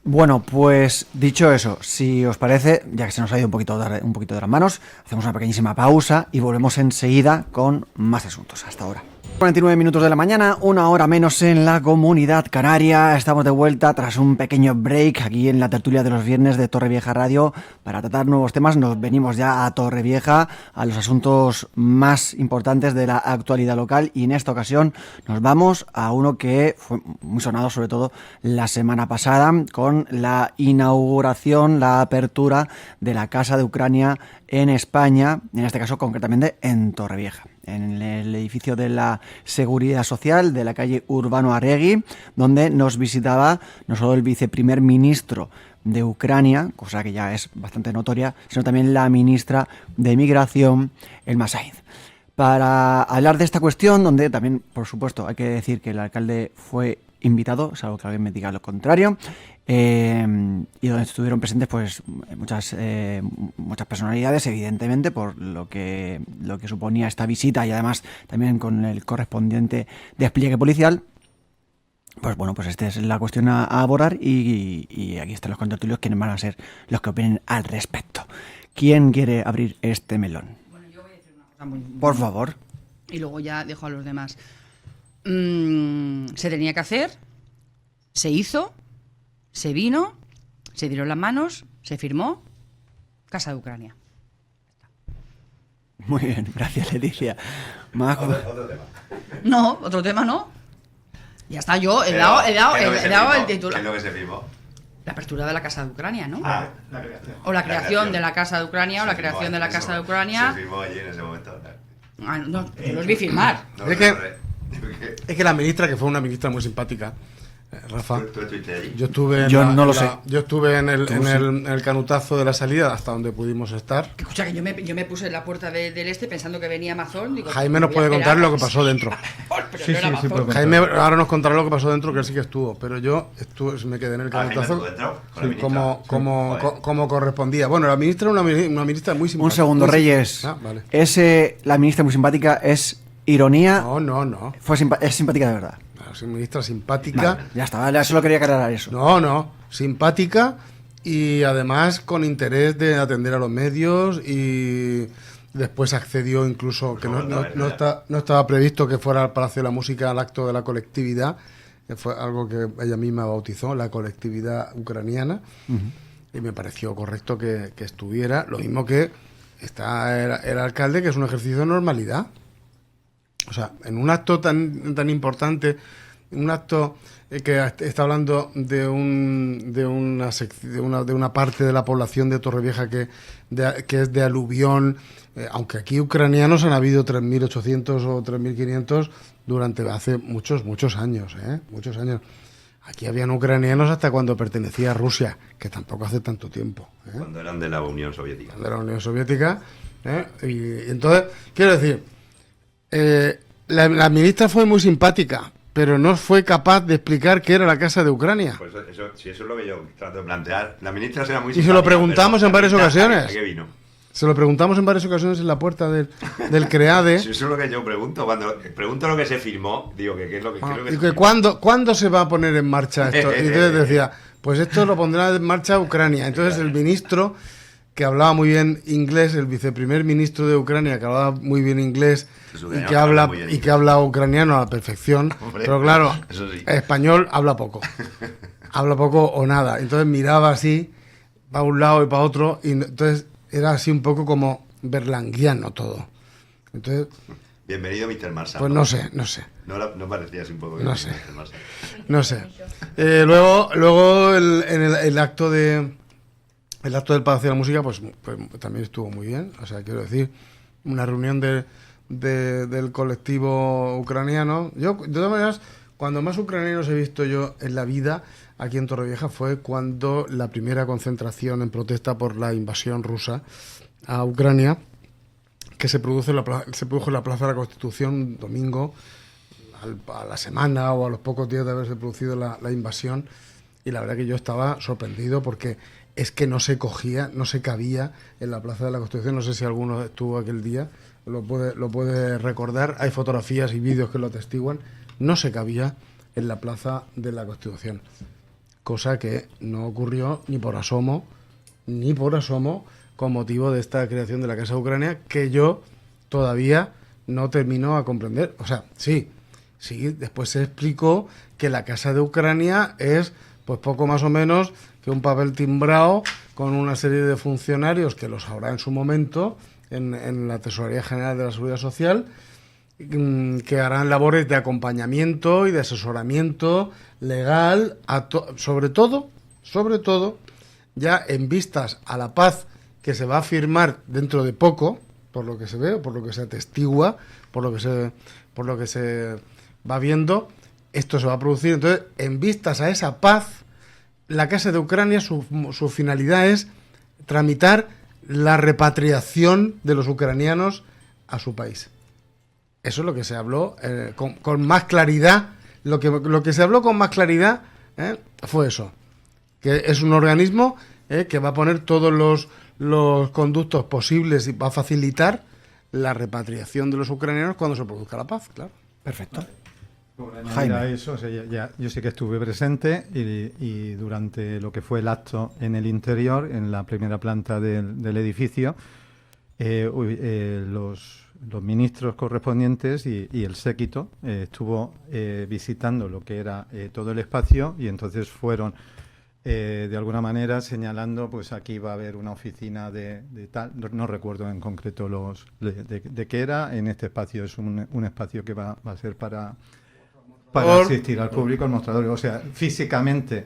Bueno, pues dicho eso, si os parece, ya que se nos ha ido un poquito de las manos, hacemos una pequeñísima pausa y volvemos enseguida con más asuntos. Hasta ahora. 49 minutos de la mañana, 1 hora menos en la Comunidad Canaria. Estamos de vuelta tras un pequeño break aquí en la tertulia de los viernes de Torrevieja Radio para tratar nuevos temas. Nos venimos ya a Torrevieja, a los asuntos más importantes de la actualidad local, y en esta ocasión nos vamos a uno que fue muy sonado sobre todo la semana pasada con con la inauguración, la apertura de la Casa de Ucrania en España, en este caso concretamente en Torrevieja, en el edificio de la Seguridad Social de la calle Urbano Aregui, donde nos visitaba no solo el viceprimer ministro de Ucrania, cosa que ya es bastante notoria, sino también la ministra de Migración, Elma Said. Para hablar de esta cuestión, donde también, por supuesto, hay que decir que el alcalde fue invitado, salvo que alguien me diga lo contrario, y donde estuvieron presentes pues muchas personalidades, evidentemente, por lo que suponía esta visita, y además también con el correspondiente despliegue policial. Pues bueno, pues esta es la cuestión a abordar, y aquí están los contertulios, quienes van a ser los que opinen al respecto. ¿Quién quiere abrir este melón? Bueno, yo voy a decir una cosa muy... Por favor. Y luego ya dejo a los demás. Se tenía que hacer, se hizo, se vino, se dieron las manos, se firmó, Casa de Ucrania. Muy bien, gracias, Leticia. Otro tema. No, otro tema no. Ya está, yo he dado el título. ¿Qué es lo que se firmó? La apertura de la Casa de Ucrania, ¿no? La creación. O la creación de la Casa de Ucrania, o la Se firmó creación de la en Casa de ese Ucrania. Se firmó allí en ese momento. Ah, no, yo los vi firmar. Es que la ministra, que fue una ministra muy simpática, Rafa. ¿Tú estuviste allí? Yo estuve Yo estuve en el canutazo de la salida, hasta donde pudimos estar. Que escucha, que yo me puse en la puerta del este pensando que venía Amazon. Digo, Jaime nos voy a puede esperar contar lo a que pasó dentro. Pero Sí, no era sí, Amazon. puedo Jaime ahora nos contará lo que pasó dentro, que él sí que estuvo, pero yo me quedé en el Jaime canutazo estuvo dentro, con la sí, ministra. como correspondía. Bueno, la ministra era una ministra muy simpática. Un segundo, Muy Reyes. vale. La ministra muy simpática es ironía. No. Es simpática de verdad. Es una ministra simpática. Vale, ya está, vale, solo quería aclarar eso. No, simpática y además con interés de atender a los medios, y después accedió incluso, que no estaba previsto que fuera al Palacio de la Música, al acto de la colectividad, que fue algo que ella misma bautizó, la colectividad ucraniana, y me pareció correcto que estuviera, lo mismo que está el alcalde, que es un ejercicio de normalidad. O sea, en un acto tan importante, un acto que está hablando de una parte de la población de Torrevieja que es de aluvión, aunque aquí ucranianos han habido 3.800 o 3.500 durante hace muchos años, muchos años. Aquí habían ucranianos hasta cuando pertenecía a Rusia, que tampoco hace tanto tiempo. Cuando eran de la Unión Soviética. De la Unión Soviética. Y entonces, quiero decir, la ministra fue muy simpática, pero no fue capaz de explicar qué era la Casa de Ucrania. Pues eso es lo que yo trato de plantear. La ministra será muy Y se lo simpática, preguntamos pero en varias la ministra, ocasiones. ¿a qué vino? Se lo preguntamos en varias ocasiones en la puerta del CREADE. Sí, eso es lo que yo pregunto. Cuando pregunto lo que se firmó, digo que qué es lo que, qué es lo que Y se que firmó. ¿cuándo se va a poner en marcha esto? Y entonces decía, pues esto lo pondrá en marcha Ucrania. Entonces el ministro, que hablaba muy bien inglés, el viceprimer ministro de Ucrania, que hablaba muy bien inglés y que habla ucraniano a la perfección, Hombre, pero claro, eso sí. español habla poco. Habla poco o nada. Entonces miraba así, para un lado y para otro, y entonces era así un poco como berlanguiano todo. Entonces, Bienvenido, Mr. Marshall. pues no sé. No parecía así un poco. No sé. Mr. Marshall. No sé. Luego el acto del Palacio de la Música, pues también estuvo muy bien. O sea, quiero decir, una reunión del colectivo ucraniano. Yo, de todas maneras, cuando más ucranianos he visto yo en la vida aquí en Torrevieja fue cuando la primera concentración en protesta por la invasión rusa a Ucrania, que se produjo en la Plaza de la Constitución un domingo, a la semana o a los pocos días de haberse producido la invasión, y la verdad que yo estaba sorprendido porque es que no se cabía en la Plaza de la Constitución. No sé si alguno estuvo aquel día, lo puede recordar, hay fotografías y vídeos que lo atestiguan, no se cabía en la Plaza de la Constitución, cosa que no ocurrió ni por asomo con motivo de esta creación de la Casa de Ucrania, que yo todavía no termino a comprender. O sea, sí, después se explicó que la Casa de Ucrania es pues poco más o menos que un papel timbrado con una serie de funcionarios que los habrá en su momento en la Tesorería General de la Seguridad Social, que harán labores de acompañamiento y de asesoramiento legal, sobre todo sobre todo ya en vistas a la paz que se va a firmar dentro de poco, por lo que se ve, por lo que se atestigua, por lo que se va viendo, esto se va a producir. Entonces, en vistas a esa paz, la Casa de Ucrania, su finalidad es tramitar la repatriación de los ucranianos a su país. Eso es lo que se habló con más claridad. Lo que se habló con más claridad fue eso, que es un organismo que va a poner todos los conductos posibles y va a facilitar la repatriación de los ucranianos cuando se produzca la paz, claro. Perfecto. Jaime. Eso, o sea, yo sí que estuve presente y durante lo que fue el acto en el interior, en la primera planta del edificio, los ministros correspondientes y el séquito estuvo visitando lo que era todo el espacio y entonces fueron de alguna manera señalando, pues aquí va a haber una oficina de tal, no recuerdo en concreto de qué era. En este espacio es un espacio que va a ser para asistir al público, al mostrador. O sea, físicamente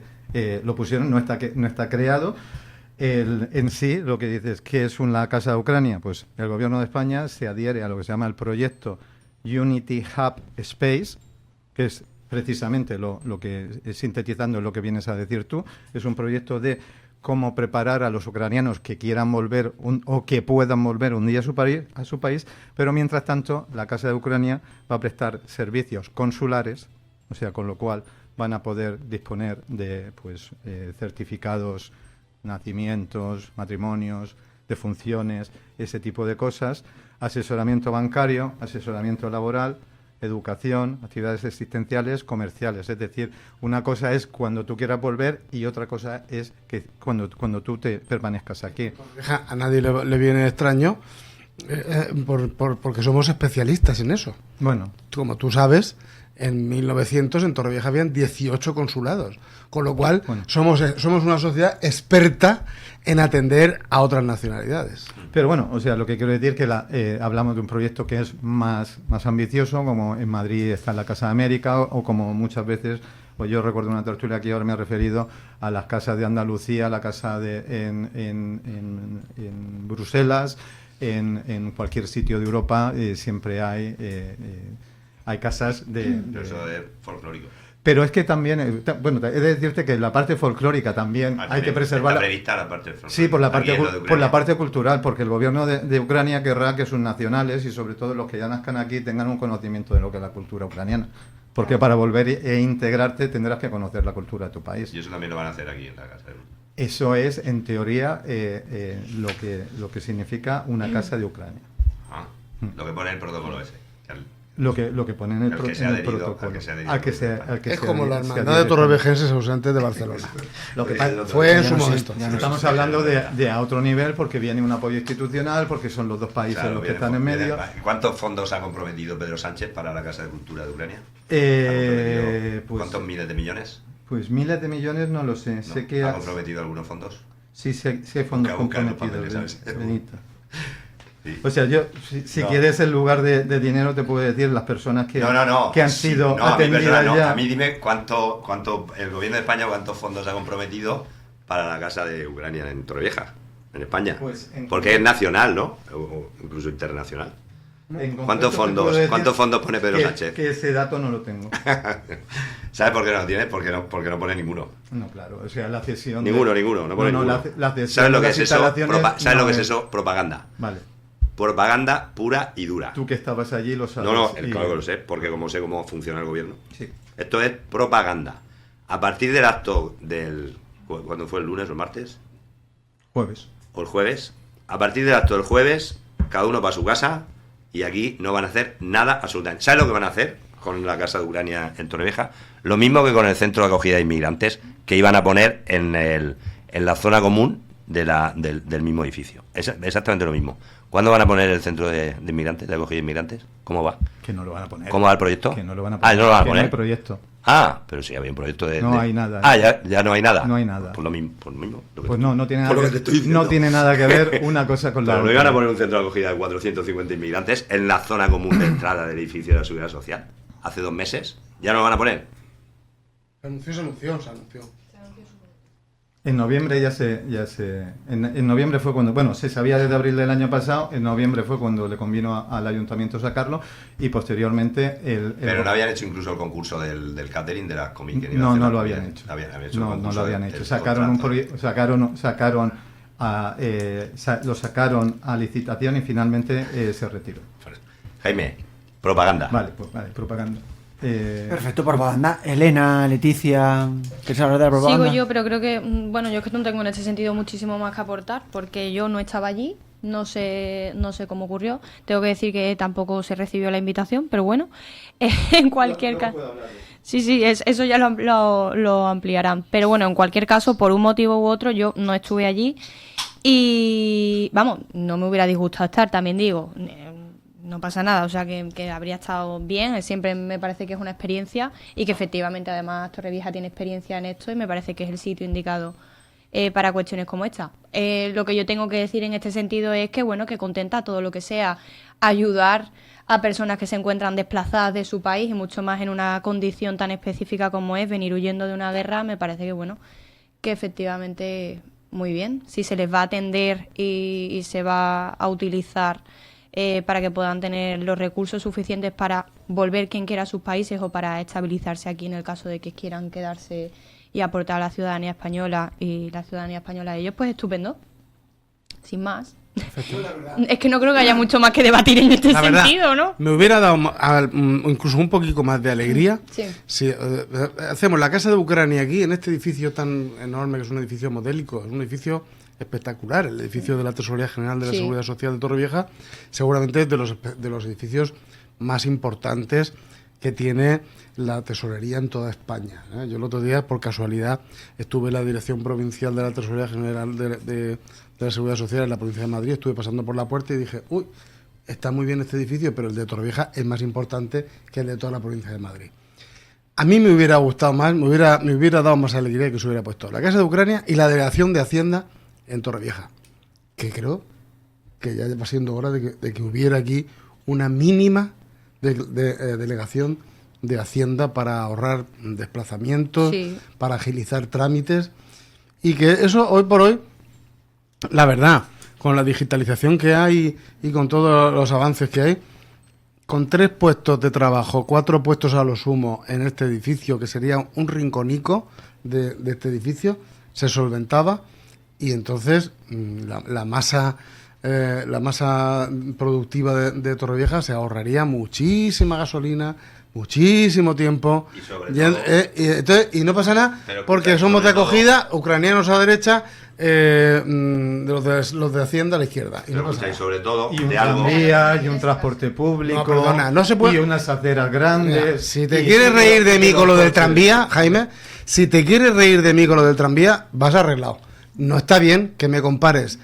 lo pusieron, no está creado. En sí, lo que dices, ¿qué es una Casa de Ucrania? Pues el Gobierno de España se adhiere a lo que se llama el proyecto Unity Hub Space, que es precisamente lo que, sintetizando lo que vienes a decir tú, es un proyecto de cómo preparar a los ucranianos que quieran volver o que puedan volver un día a su país, pero mientras tanto la Casa de Ucrania va a prestar servicios consulares, o sea, con lo cual van a poder disponer de certificados, nacimientos, matrimonios, defunciones, ese tipo de cosas, asesoramiento bancario, asesoramiento laboral, educación, actividades existenciales, comerciales. Es decir, una cosa es cuando tú quieras volver y otra cosa es que cuando tú te permanezcas aquí. A nadie le viene extraño porque somos especialistas en eso. Bueno, como tú sabes, en 1900 en Torrevieja habían 18 consulados, con lo cual somos una sociedad experta en atender a otras nacionalidades. Pero bueno, o sea, lo que quiero decir es que hablamos de un proyecto que es más ambicioso, como en Madrid está la Casa de América, o como muchas veces, pues yo recuerdo una tertulia que ahora me he referido a las casas de Andalucía, la casa en Bruselas, en cualquier sitio de Europa, siempre hay casas de... Eso es folclórico. Pero es que también, he de decirte que la parte folclórica también hay que preservarla. Está prevista la parte folclórica. Sí, por la parte cultural, porque el gobierno de Ucrania querrá que sus nacionales y sobre todo los que ya nazcan aquí tengan un conocimiento de lo que es la cultura ucraniana. Porque para volver e integrarte tendrás que conocer la cultura de tu país. Y eso también lo van a hacer aquí en la casa. Eso es, en teoría, lo que significa una casa de Ucrania. Lo que pone el protocolo ese. Lo que pone en el protocolo. Es como la hermandad de torrevejenses ausentes de Barcelona. Lo que fue en su momento. Estamos hablando de a otro nivel porque viene un apoyo institucional, porque son los dos países los que están en medio. ¿Cuántos fondos ha comprometido Pedro Sánchez para la Casa de Cultura de Ucrania? ¿Cuántos miles de millones? Pues miles de millones no lo sé. Sé que ¿Ha comprometido algunos fondos? Sí, sé hay fondos comprometidos. Benito. Sí. O sea, yo, si quieres el lugar de dinero, te puedo decir las personas que han sido atendidas ya. A mí dime cuánto el gobierno de España, cuántos fondos ha comprometido para la Casa de Ucrania en Torrevieja, en España. Porque es nacional, ¿no? O incluso internacional. ¿Cuántos fondos pone Pedro Sánchez? Que ese dato no lo tengo. ¿Sabes por qué no lo tiene? Porque no pone ninguno. No, claro. O sea, la cesión... Ninguno. No pone ninguno. ¿Sabes lo que es eso? ¿Sabes lo que es eso? Propaganda. Vale. Propaganda pura y dura. Tú que estabas allí lo sabes. Claro que lo sé, porque como sé cómo funciona el gobierno. Sí. Esto es propaganda. A partir del acto ¿cuándo fue? ¿El lunes o el martes? Jueves. O el jueves. A partir del acto del jueves, cada uno va a su casa y aquí no van a hacer nada absolutamente. ¿Sabes lo que van a hacer con la Casa de Ucrania en Torrevieja? Lo mismo que con el centro de acogida de inmigrantes que iban a poner en la zona común del mismo edificio. Es exactamente lo mismo. ¿Cuándo van a poner el centro de inmigrantes, de acogida de inmigrantes? ¿Cómo va? Que no lo van a poner. ¿Cómo va el proyecto? Que no lo van a poner. No lo van a poner. No hay proyecto. Pero sí había un proyecto No hay nada. Ya no hay nada. No hay nada. Pues lo mismo. Pues no tiene nada que ver una cosa con la otra. otra. No iban a poner un centro de acogida de 450 inmigrantes en la zona común de entrada del edificio de la Seguridad Social. Hace 2 meses. ¿Ya no lo van a poner? Se anunció. En noviembre en noviembre fue cuando, bueno, se sabía desde abril del año pasado, en noviembre fue cuando le convino al ayuntamiento sacarlo y posteriormente Pero no habían hecho incluso el concurso del catering de las comidas. No lo habían hecho. No lo habían hecho. Lo sacaron a licitación y finalmente se retiró. Jaime, propaganda. Vale, propaganda. Perfecto, propaganda. Elena, Leticia, ¿quieres hablar de la propaganda? Sigo yo, pero creo que, bueno, yo es que no tengo en este sentido muchísimo más que aportar, porque yo no estaba allí, no sé cómo ocurrió. Tengo que decir que tampoco se recibió la invitación, pero bueno, en cualquier caso... Sí, eso ya lo ampliarán. Pero bueno, en cualquier caso, por un motivo u otro, yo no estuve allí y, vamos, no me hubiera disgustado estar, también digo... No pasa nada, o sea que habría estado bien, siempre me parece que es una experiencia y que efectivamente además Torrevieja tiene experiencia en esto y me parece que es el sitio indicado para cuestiones como esta. Lo que yo tengo que decir en este sentido es que bueno, que contenta todo lo que sea ayudar a personas que se encuentran desplazadas de su país y mucho más en una condición tan específica como es venir huyendo de una guerra, me parece que bueno, que efectivamente muy bien, si se les va a atender y se va a utilizar para que puedan tener los recursos suficientes para volver quien quiera a sus países o para estabilizarse aquí en el caso de que quieran quedarse y aportar a la ciudadanía española y la ciudadanía española a ellos, pues estupendo, sin más. Es que no creo que haya mucho más que debatir en este sentido, ¿no? Me hubiera dado incluso un poquito más de alegría si hacemos la Casa de Ucrania aquí, en este edificio tan enorme, que es un edificio modélico, es un edificio espectacular, el edificio de la Tesorería General de la Seguridad Social de Torrevieja, seguramente es de los edificios más importantes que tiene la tesorería en toda España. Yo el otro día, por casualidad, estuve en la Dirección Provincial de la Tesorería General de la Seguridad Social en la provincia de Madrid, estuve pasando por la puerta y dije, uy, está muy bien este edificio, pero el de Torrevieja es más importante que el de toda la provincia de Madrid. A mí me hubiera gustado más, me hubiera dado más alegría que se hubiera puesto la Casa de Ucrania y la Delegación de Hacienda en Torrevieja, que creo que ya va siendo hora de que hubiera aquí una mínima delegación de Hacienda para ahorrar desplazamientos, para agilizar trámites, y que eso hoy por hoy, la verdad, con la digitalización que hay y con todos los avances que hay, con 3 puestos de trabajo, 4 puestos a lo sumo en este edificio, que sería un rinconico de este edificio, se solventaba. Y entonces la masa productiva de Torrevieja se ahorraría muchísima gasolina, muchísimo tiempo. Y no pasa nada porque somos de acogida, ucranianos a derecha, los de Hacienda a la izquierda. Y sobre todo y un tranvía, y un transporte público, no se puede... y unas aceras grandes. Mira, si te quieres reír de mí con lo del tranvía, Jaime, si te quieres reír de mí con lo del tranvía, vas arreglado. No está bien que me compares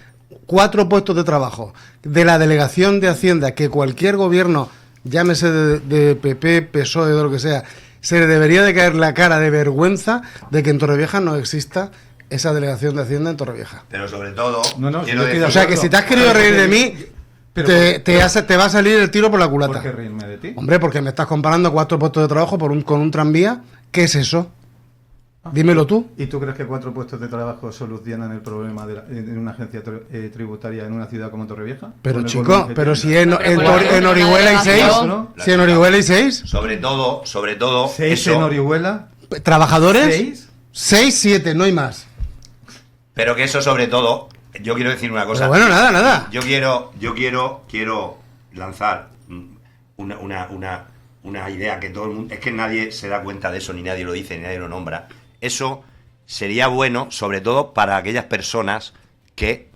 4 puestos de trabajo de la Delegación de Hacienda que cualquier gobierno, llámese de PP, PSOE, de lo que sea, se le debería de caer la cara de vergüenza de que en Torrevieja no exista esa Delegación de Hacienda en Torrevieja. Pero sobre todo... o sea, que si te has querido reír de mí, te va a salir el tiro por la culata. ¿Por qué reírme de ti? Hombre, porque me estás comparando 4 puestos de trabajo con un tranvía. ¿Qué es eso? Dímelo tú. ¿Y tú crees que 4 puestos de trabajo solucionan el problema en una agencia tributaria en una ciudad como Torrevieja? Pero chico, pero si en Orihuela hay 6, si en Orihuela hay 6. Sobre todo 6 en Orihuela. ¿Trabajadores? 6, 7, no hay más. Pero que eso sobre todo, yo quiero decir una cosa. Pero bueno, nada. Yo quiero lanzar una idea que todo el mundo... Es que nadie se da cuenta de eso, ni nadie lo dice, ni nadie lo nombra. Eso sería bueno, sobre todo para aquellas personas que,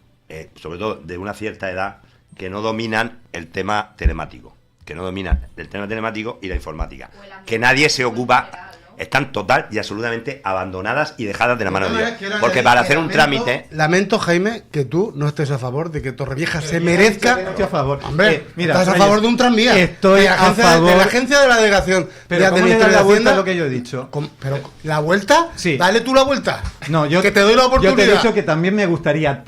sobre todo de una cierta edad, que no dominan el tema telemático. Que no dominan el tema telemático y la informática. Que nadie se ocupa... Están total y absolutamente abandonadas y dejadas de la mano de Dios. Porque para hacer un trámite... Lamento, Jaime, que tú no estés a favor de que Torrevieja se merezca... Estoy a favor. Hombre, mira, estás a favor de un tranvía. Estoy a favor... De la agencia de la delegación. Pero ¿cómo le das la vuelta a lo que yo he dicho? Pero, ¿la vuelta? Sí. Dale tú la vuelta. No, que te doy la oportunidad. Yo te he dicho que también me gustaría.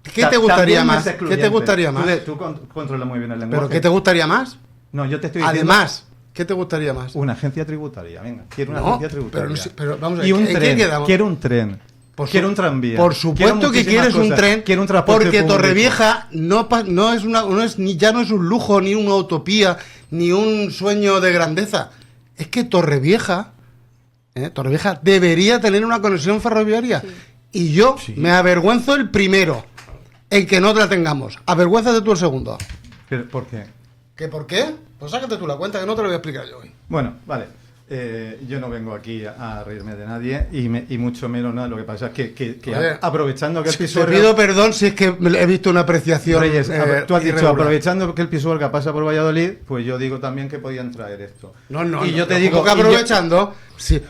¿Qué te gustaría más? ¿Qué te gustaría más? Tú controlas muy bien el lenguaje. ¿Pero qué te gustaría más? No, yo te estoy diciendo... Además... ¿Qué te gustaría más? Una agencia tributaria, venga. Quiero una agencia tributaria. Pero vamos a ver, y un ¿en tren. qué quedamos? Quiero un tren. Quiero un tranvía. Por supuesto que quieres un tren, quiero un transporte porque público. Torrevieja ya no es un lujo, ni una utopía, ni un sueño de grandeza. Es que Torrevieja debería tener una conexión ferroviaria. Sí. Y yo me avergüenzo el primero en que no la tengamos. Avergüénzate tú el segundo. ¿Por qué? ¿Qué por qué? Pues sácate tú la cuenta, que no te lo voy a explicar yo hoy. Bueno, vale. Yo no vengo aquí a reírme de nadie y mucho menos nada. Lo que pasa es que Oye, aprovechando que el te Pisuerga... pido perdón si es que he visto una apreciación. Reyes, tú has dicho, irregular. aprovechando que el Pisuerga pasa por Valladolid, pues yo digo también que podían traer esto. Y yo te digo que aprovechando, sí,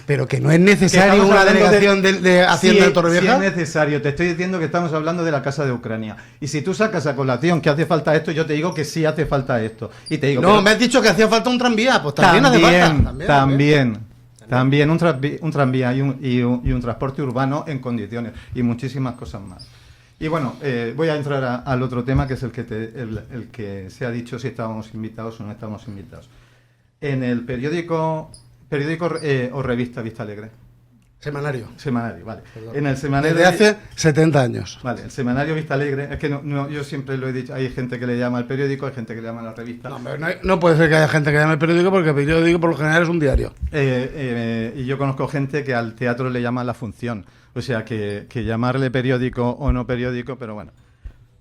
pero que no es necesario una delegación de Hacienda de Torrevieja. Sí es necesario, te estoy diciendo que estamos hablando de la casa de Ucrania. Y si tú sacas a colación que hace falta esto, yo te digo que sí hace falta esto. Y te digo, no, me has dicho que hacía falta un tranvía, pues también hace falta. También un tranvía y un transporte urbano en condiciones y muchísimas cosas más. Y bueno, voy a entrar al otro tema, que es el que se ha dicho si estábamos invitados o no estábamos invitados. En el periódico o revista Vista Alegre. Semanario, vale. Perdón. En el semanario desde hace 70 años. Vale, el semanario Vista Alegre, es que yo siempre lo he dicho, hay gente que le llama al periódico, hay gente que le llama a la revista. No puede ser que haya gente que llame al periódico, porque el periódico por lo general es un diario. Y yo conozco gente que al teatro le llama la función, o sea que llamarle periódico o no periódico, pero bueno.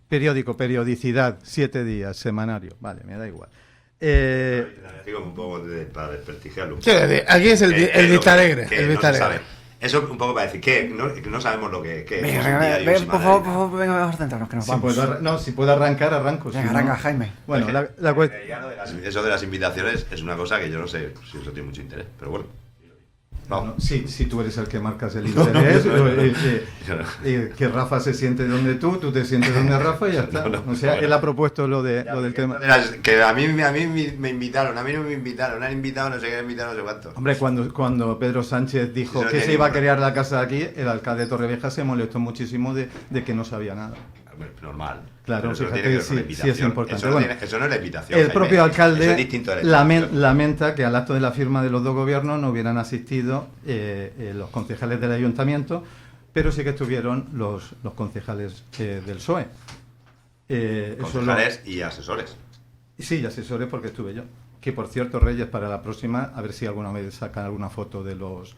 Periódico, periodicidad, 7 días, semanario, vale, me da igual. Digo un poco para desprestigiarlo. Aquí es el Vista Alegre. El Vista Alegre. Eso un poco para decir que no sabemos lo que es. Venga, por favor, venga, vamos a centrarnos, que nos vamos. Si puedo arrancar, arranco. Venga, arranca, Jaime. Bueno, eso de las invitaciones es una cosa que yo no sé si eso tiene mucho interés, pero bueno. No. Si tú eres el que marcas el interés, que Rafa se siente donde tú te sientes donde Rafa y ya está. O sea, él ha propuesto lo del tema. Que a mí me invitaron, a mí no me invitaron, han invitado, no sé qué, invitaron, no sé cuánto. Hombre, cuando Pedro Sánchez dijo que se iba a crear la casa de aquí, el alcalde de Torrevieja se molestó muchísimo de que no sabía nada. Normal. Claro, fíjate, sí es importante. Eso no es la invitación. El propio alcalde es lamenta que al acto de la firma de los dos gobiernos no hubieran asistido los concejales del ayuntamiento, pero sí que estuvieron los concejales del PSOE. Concejales y asesores. Sí, y asesores, porque estuve yo. Que por cierto, Reyes, para la próxima, a ver si alguna vez sacan alguna foto de los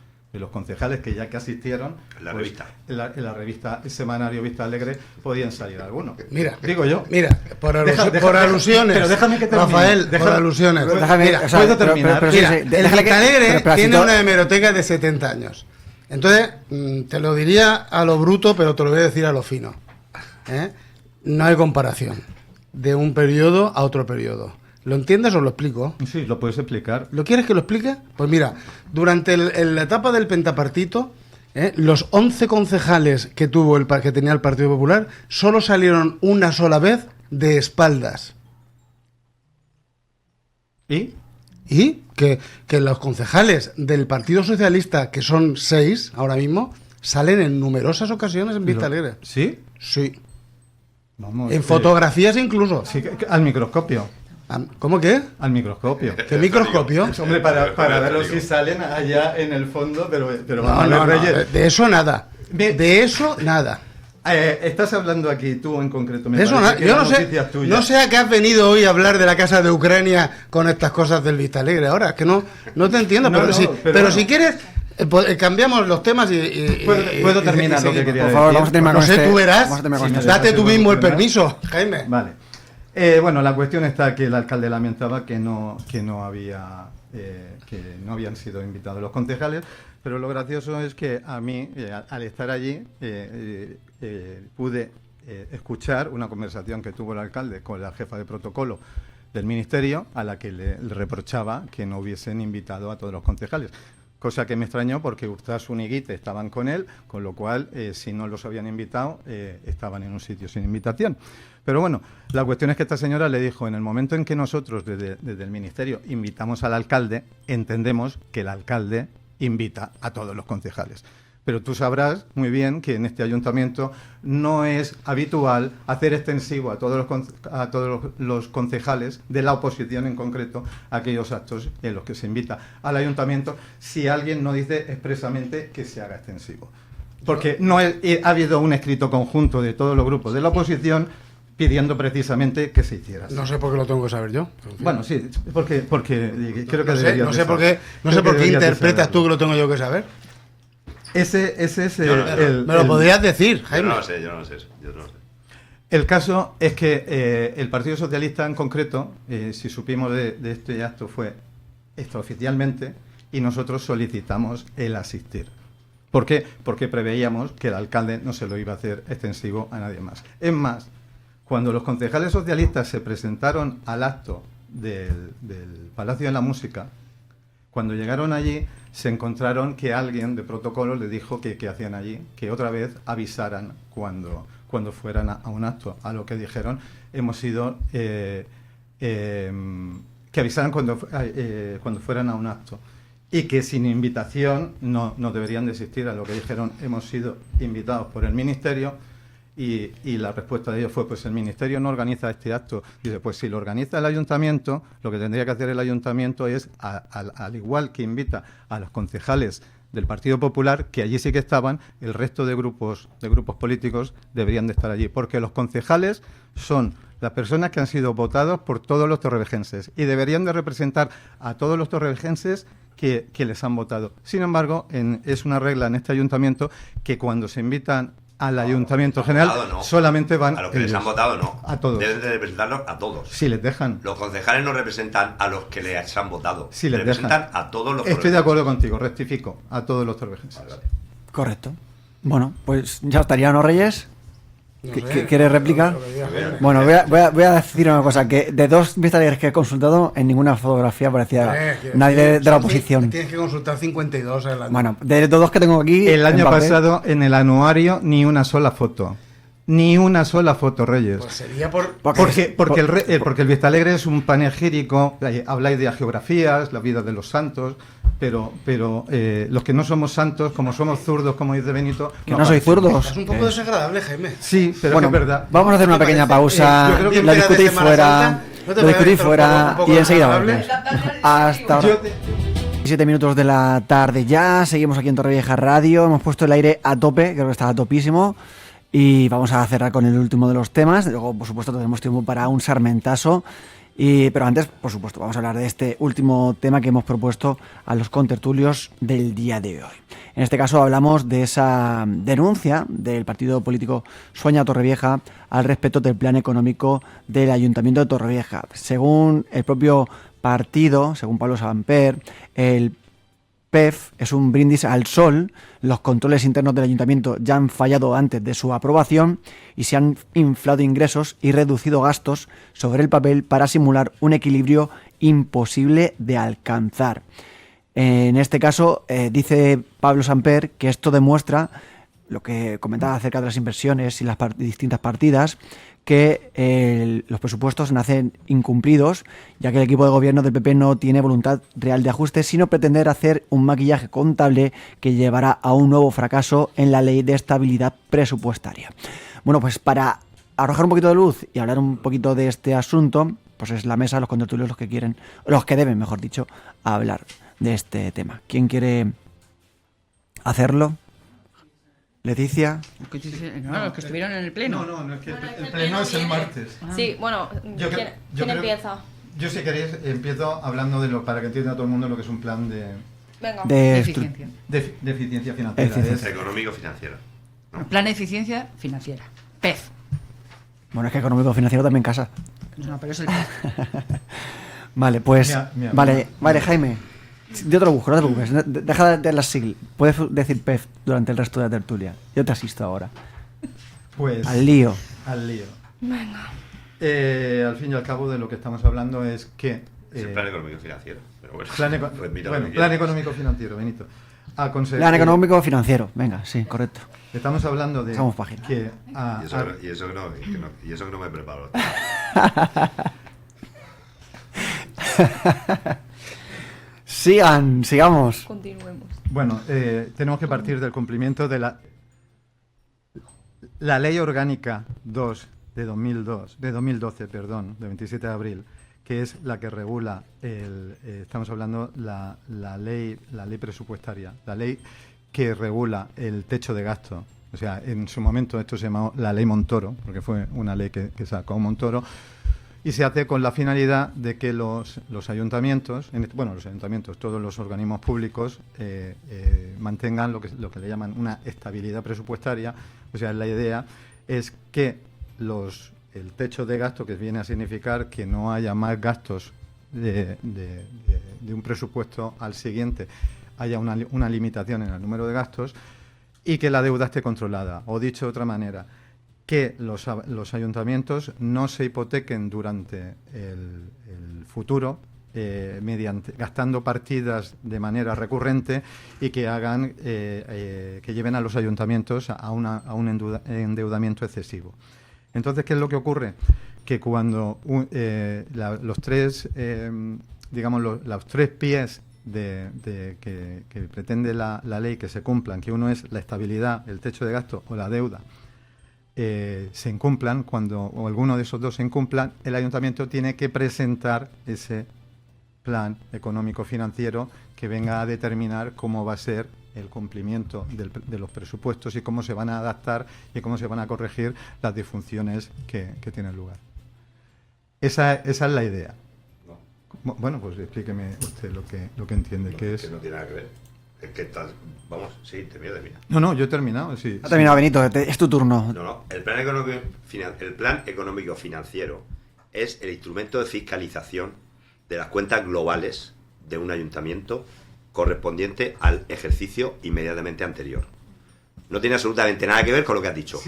concejales que ya que asistieron en la pues, revista. En la revista, el semanario Vista Alegre, podían salir algunos. Mira, digo yo. Mira, por alusiones. Pero déjame que termine. Rafael, por alusiones. Puedo terminar. El Vista Alegre tiene una hemeroteca de 70 años. Entonces, te lo diría a lo bruto, pero te lo voy a decir a lo fino. No hay comparación de un periodo a otro periodo. ¿Lo entiendes o lo explico? Sí, lo puedes explicar. ¿Lo quieres que lo explique? Pues mira, durante la etapa del pentapartito, los 11 concejales que tenía el Partido Popular solo salieron una sola vez de espaldas. ¿Y? Y que los concejales del Partido Socialista, que son 6 ahora mismo, salen en numerosas ocasiones en Vista Alegre. ¿Sí? Sí. Vamos, en fotografías incluso. Sí, al microscopio. ¿Cómo qué? Al microscopio. ¿Qué microscopio? Hombre, para verlos si salen allá en el fondo, pero no, de eso nada. De eso nada. Estás hablando aquí tú en concreto. Eso yo no sé a qué has venido hoy a hablar de la casa de Ucrania con estas cosas del Vista Alegre ahora. Es que no te entiendo. Pero si quieres, cambiamos los temas y ¿Puedo terminar lo que quería decir? Por favor, vamos a terminar con tú verás. Date tú mismo el terminar. permiso, Jaime. Vale. Bueno, la cuestión está que el alcalde lamentaba que no habían sido invitados los concejales, pero lo gracioso es que a mí, al estar allí, pude escuchar una conversación que tuvo el alcalde con la jefa de protocolo del ministerio, a la que le reprochaba que no hubiesen invitado a todos los concejales. Cosa que me extrañó porque Urtasun y Guite estaban con él, con lo cual, si no los habían invitado, estaban en un sitio sin invitación. Pero bueno, la cuestión es que esta señora le dijo, en el momento en que nosotros desde el Ministerio invitamos al alcalde, entendemos que el alcalde invita a todos los concejales. Pero tú sabrás muy bien que en este ayuntamiento no es habitual hacer extensivo a todos los concejales de la oposición en concreto aquellos actos en los que se invita al ayuntamiento si alguien no dice expresamente que se haga extensivo. Porque no ha habido un escrito conjunto de todos los grupos de la oposición pidiendo precisamente que se hiciera así. No sé por qué lo tengo que saber yo. Bueno, sí, porque creo que no sé por qué interpretas tú que lo tengo yo que saber. Ese es me lo podrías decir, Jaime. Yo no lo sé. El caso es que el Partido Socialista en concreto, si supimos de este acto, fue extraoficialmente y nosotros solicitamos el asistir. ¿Por qué? Porque preveíamos que el alcalde no se lo iba a hacer extensivo a nadie más. Es más, cuando los concejales socialistas se presentaron al acto del Palacio de la Música, cuando llegaron allí se encontraron que alguien de protocolo les dijo que hacían allí, que otra vez avisaran cuando fueran a un acto. A lo que dijeron, hemos sido que avisaran cuando fueran a un acto y que sin invitación no deberían de asistir. A lo que dijeron, hemos sido invitados por el Ministerio. Y la respuesta de ellos fue, pues el Ministerio no organiza este acto. Dice, pues si lo organiza el Ayuntamiento, lo que tendría que hacer el Ayuntamiento es, al igual que invita a los concejales del Partido Popular, que allí sí que estaban, el resto de grupos políticos deberían de estar allí, porque los concejales son las personas que han sido votados por todos los torrevejenses y deberían de representar a todos los torrevejenses que les han votado. Sin embargo, es una regla en este Ayuntamiento que cuando se invitan al Ayuntamiento General solamente van a los que les han votado, no. A todos. Deben de representarlos a todos. Si les dejan. Los concejales no representan a los que les han votado. Si les representan dejan. A todos los. Estoy de acuerdo contigo, rectifico. A todos los torrevejenses. Vale. Correcto. Bueno, pues ya estaría, ¿no, Reyes? No sé, ¿Quieres réplica? Bueno, voy a decir una cosa, que de 2 vistalegres que he consultado, en ninguna fotografía aparecía nadie de la oposición. Tienes que consultar 52 el año. Bueno, de los 2 que tengo aquí... El año pasado, en el anuario, ni una sola foto. Ni una sola foto, Reyes. Pues sería por... Porque el Vistalegre es un panegírico, habláis de geografías, la vida de los santos, pero los que no somos santos, como somos zurdos, como dice Benito... Que no soy zurdos. Es un poco desagradable, Jaime. Sí, pero bueno, es verdad. Vamos a hacer una pequeña pausa, yo creo que lo discutís fuera, y enseguida volvemos. Hasta ahora. 7 minutos de la tarde ya, seguimos aquí en Torrevieja Radio, hemos puesto el aire a tope, creo que está topísimo. Y vamos a cerrar con el último de los temas. Luego, por supuesto, tenemos tiempo para un sarmentazo. Pero antes, por supuesto, vamos a hablar de este último tema que hemos propuesto a los contertulios del día de hoy. En este caso hablamos de esa denuncia del partido político Sueña Torrevieja al respecto del plan económico del Ayuntamiento de Torrevieja. Según el propio partido, según Pablo Samper, el PEF es un brindis al sol. Los controles internos del ayuntamiento ya han fallado antes de su aprobación y se han inflado ingresos y reducido gastos sobre el papel para simular un equilibrio imposible de alcanzar. En este caso, dice Pablo Samper que esto demuestra lo que comentaba acerca de las inversiones y las distintas partidas, que los presupuestos nacen incumplidos, ya que el equipo de gobierno del PP no tiene voluntad real de ajuste, sino pretender hacer un maquillaje contable que llevará a un nuevo fracaso en la ley de estabilidad presupuestaria. Bueno, pues para arrojar un poquito de luz y hablar un poquito de este asunto, pues es la mesa, los contertulios los que deben, mejor dicho, hablar de este tema. ¿Quién quiere hacerlo? Leticia. No, los que estuvieron en el pleno. No, es que el pleno es el martes. Sí, bueno, ¿quién empieza? Yo, si queréis, empiezo hablando para que entienda todo el mundo lo que es un plan de eficiencia. De eficiencia financiera. Económico-financiero. ¿No? Plan de eficiencia financiera. PEF. Bueno, es que económico-financiero también casa. No, pero es el PEF. Vale, pues... Vale, Jaime. Yo te lo busco, no te preocupes. Deja de las siglas. Puedes decir PEF durante el resto de la tertulia. Yo te asisto ahora. Pues... Al lío. Venga. Al fin y al cabo, de lo que estamos hablando es que... Es el plan económico-financiero. Plan económico-financiero, Benito. Plan económico-financiero. Venga, sí, correcto. Estamos hablando de... Pasamos página. Y eso que no me preparo. Sigamos. Continuemos. Bueno, tenemos que partir del cumplimiento de la Ley Orgánica 2 de 2012, de 27 de abril, que es la que regula estamos hablando la ley presupuestaria, la ley que regula el techo de gasto. O sea, en su momento esto se llamó la Ley Montoro, porque fue una ley que sacó Montoro, y se hace con la finalidad de que los ayuntamientos, los ayuntamientos, todos los organismos públicos mantengan lo que le llaman una estabilidad presupuestaria. O sea, la idea es que el techo de gasto, que viene a significar que no haya más gastos de un presupuesto al siguiente, haya una limitación en el número de gastos y que la deuda esté controlada. O dicho de otra manera, que los ayuntamientos no se hipotequen durante el futuro gastando partidas de manera recurrente y que hagan que lleven a los ayuntamientos a un endeudamiento excesivo. Entonces, ¿qué es lo que ocurre? Que cuando los tres pies que pretende la ley que se cumplan, que uno es la estabilidad, el techo de gasto o la deuda, se incumplan, o alguno de esos dos se incumplan, el ayuntamiento tiene que presentar ese plan económico-financiero que venga a determinar cómo va a ser el cumplimiento de los presupuestos y cómo se van a adaptar y cómo se van a corregir las disfunciones que tienen lugar. Esa es la idea. No. Bueno, pues explíqueme usted lo que entiende que es. Que no tiene nada que ver. Es que estás... Vamos, sí, termina. No, yo he terminado, sí. Ha terminado, Benito, es tu turno. No. El plan económico financiero es el instrumento de fiscalización de las cuentas globales de un ayuntamiento correspondiente al ejercicio inmediatamente anterior. No tiene absolutamente nada que ver con lo que has dicho.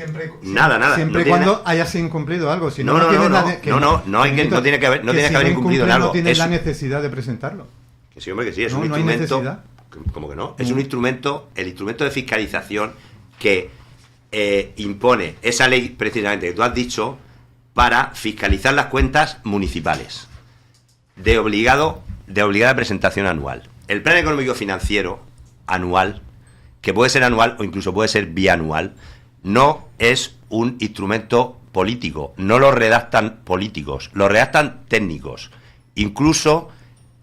Nada. Siempre y cuando hayas incumplido algo. Si no tiene que haber incumplido en algo. No tienes la necesidad de presentarlo. Que sí, hombre, que sí, es un instrumento. ¿Cómo que no? Es un instrumento, el instrumento de fiscalización que impone esa ley precisamente que tú has dicho para fiscalizar las cuentas municipales de obligada presentación anual. El plan económico financiero anual, que puede ser anual o incluso puede ser bianual, no es un instrumento político, no lo redactan políticos, lo redactan técnicos, incluso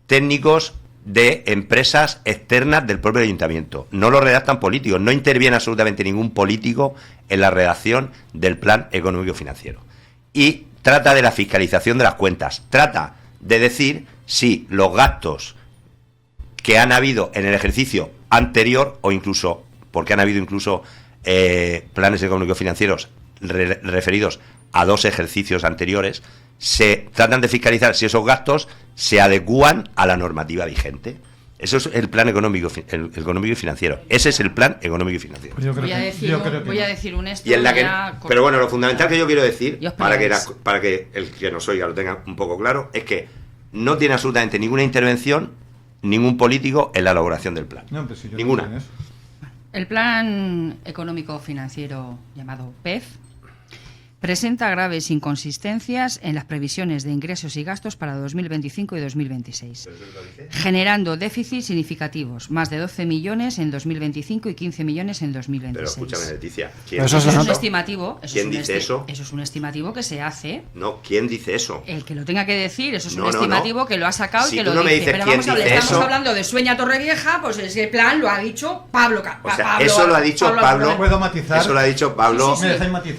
técnicos de empresas externas del propio ayuntamiento. No lo redactan políticos, no interviene absolutamente ningún político en la redacción del plan económico financiero. Y trata de la fiscalización de las cuentas, trata de decir si los gastos que han habido en el ejercicio anterior, o incluso, porque han habido incluso planes económicos financieros referidos a 2 ejercicios anteriores, se tratan de fiscalizar si esos gastos se adecúan a la normativa vigente. Eso es el plan económico y financiero. Ese es el plan económico y financiero. Pues voy a decir un esto. Pero bueno, lo fundamental que yo quiero decir, para que el que nos oiga lo tenga un poco claro, es que no tiene absolutamente ninguna intervención ningún político en la elaboración del plan. No, pues si yo ninguna. No. El plan económico financiero llamado PEF presenta graves inconsistencias en las previsiones de ingresos y gastos para 2025 y 2026, generando déficits significativos, más de 12 millones en 2025 y 15 millones en 2026. Pero escúchame, Leticia, eso es un estimativo. ¿Quién dice eso? Eso es un estimativo que se hace. No, ¿quién dice eso? El que lo tenga que decir, eso es un estimativo que lo ha sacado si y que lo dice. Pero vamos a ver, estamos hablando de Sueña Torrevieja, pues ese plan lo ha dicho Pablo. Eso lo ha dicho Pablo. ¿Puedo matizar? Eso lo ha dicho Pablo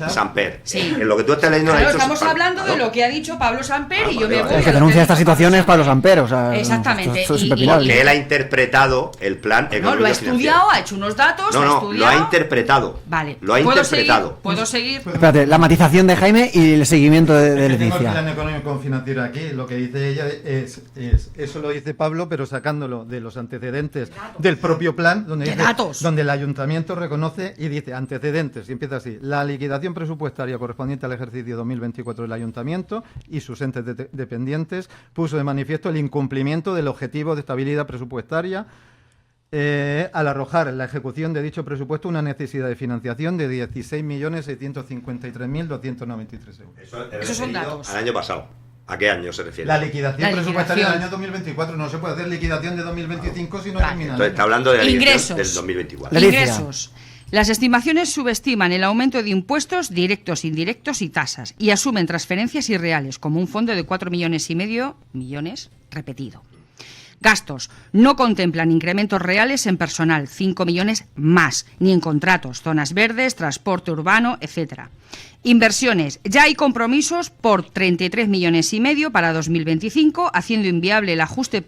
Samper. Sí. En lo que tú estás leyendo claro, lo ha dicho estamos hablando de lo que ha dicho Pablo Samper y yo me El que denuncia estas situaciones Pablo Samper, o sea, exactamente. Esto es porque él ha interpretado el plan económico. No, lo ha estudiado, ha hecho unos datos, lo ha interpretado. Vale. Lo ha interpretado. ¿Puedo seguir? Espérate, la matización de Jaime y el seguimiento de Leticia. Tengo el plan económico financiero aquí, lo que dice ella es eso lo dice Pablo, pero sacándolo de los antecedentes del propio plan, donde el ayuntamiento reconoce y dice antecedentes, y empieza así: la liquidación presupuestaria correspondiente al ejercicio 2024 del ayuntamiento y sus entes dependientes puso de manifiesto el incumplimiento del objetivo de estabilidad presupuestaria al arrojar en la ejecución de dicho presupuesto una necesidad de financiación de 16.653.293 euros. Esos son datos. Al año pasado. ¿A qué año se refiere? La liquidación presupuestaria del año 2024. No se puede hacer liquidación de 2025 si no termina. Entonces está hablando de la liquidación del 2024. Ingresos. Las estimaciones subestiman el aumento de impuestos directos, indirectos y tasas y asumen transferencias irreales como un fondo de 4,5 millones repetido. Gastos. No contemplan incrementos reales en personal, 5 millones más, ni en contratos, zonas verdes, transporte urbano, etcétera. Inversiones. Ya hay compromisos por 33,5 millones para 2025, haciendo inviable el ajuste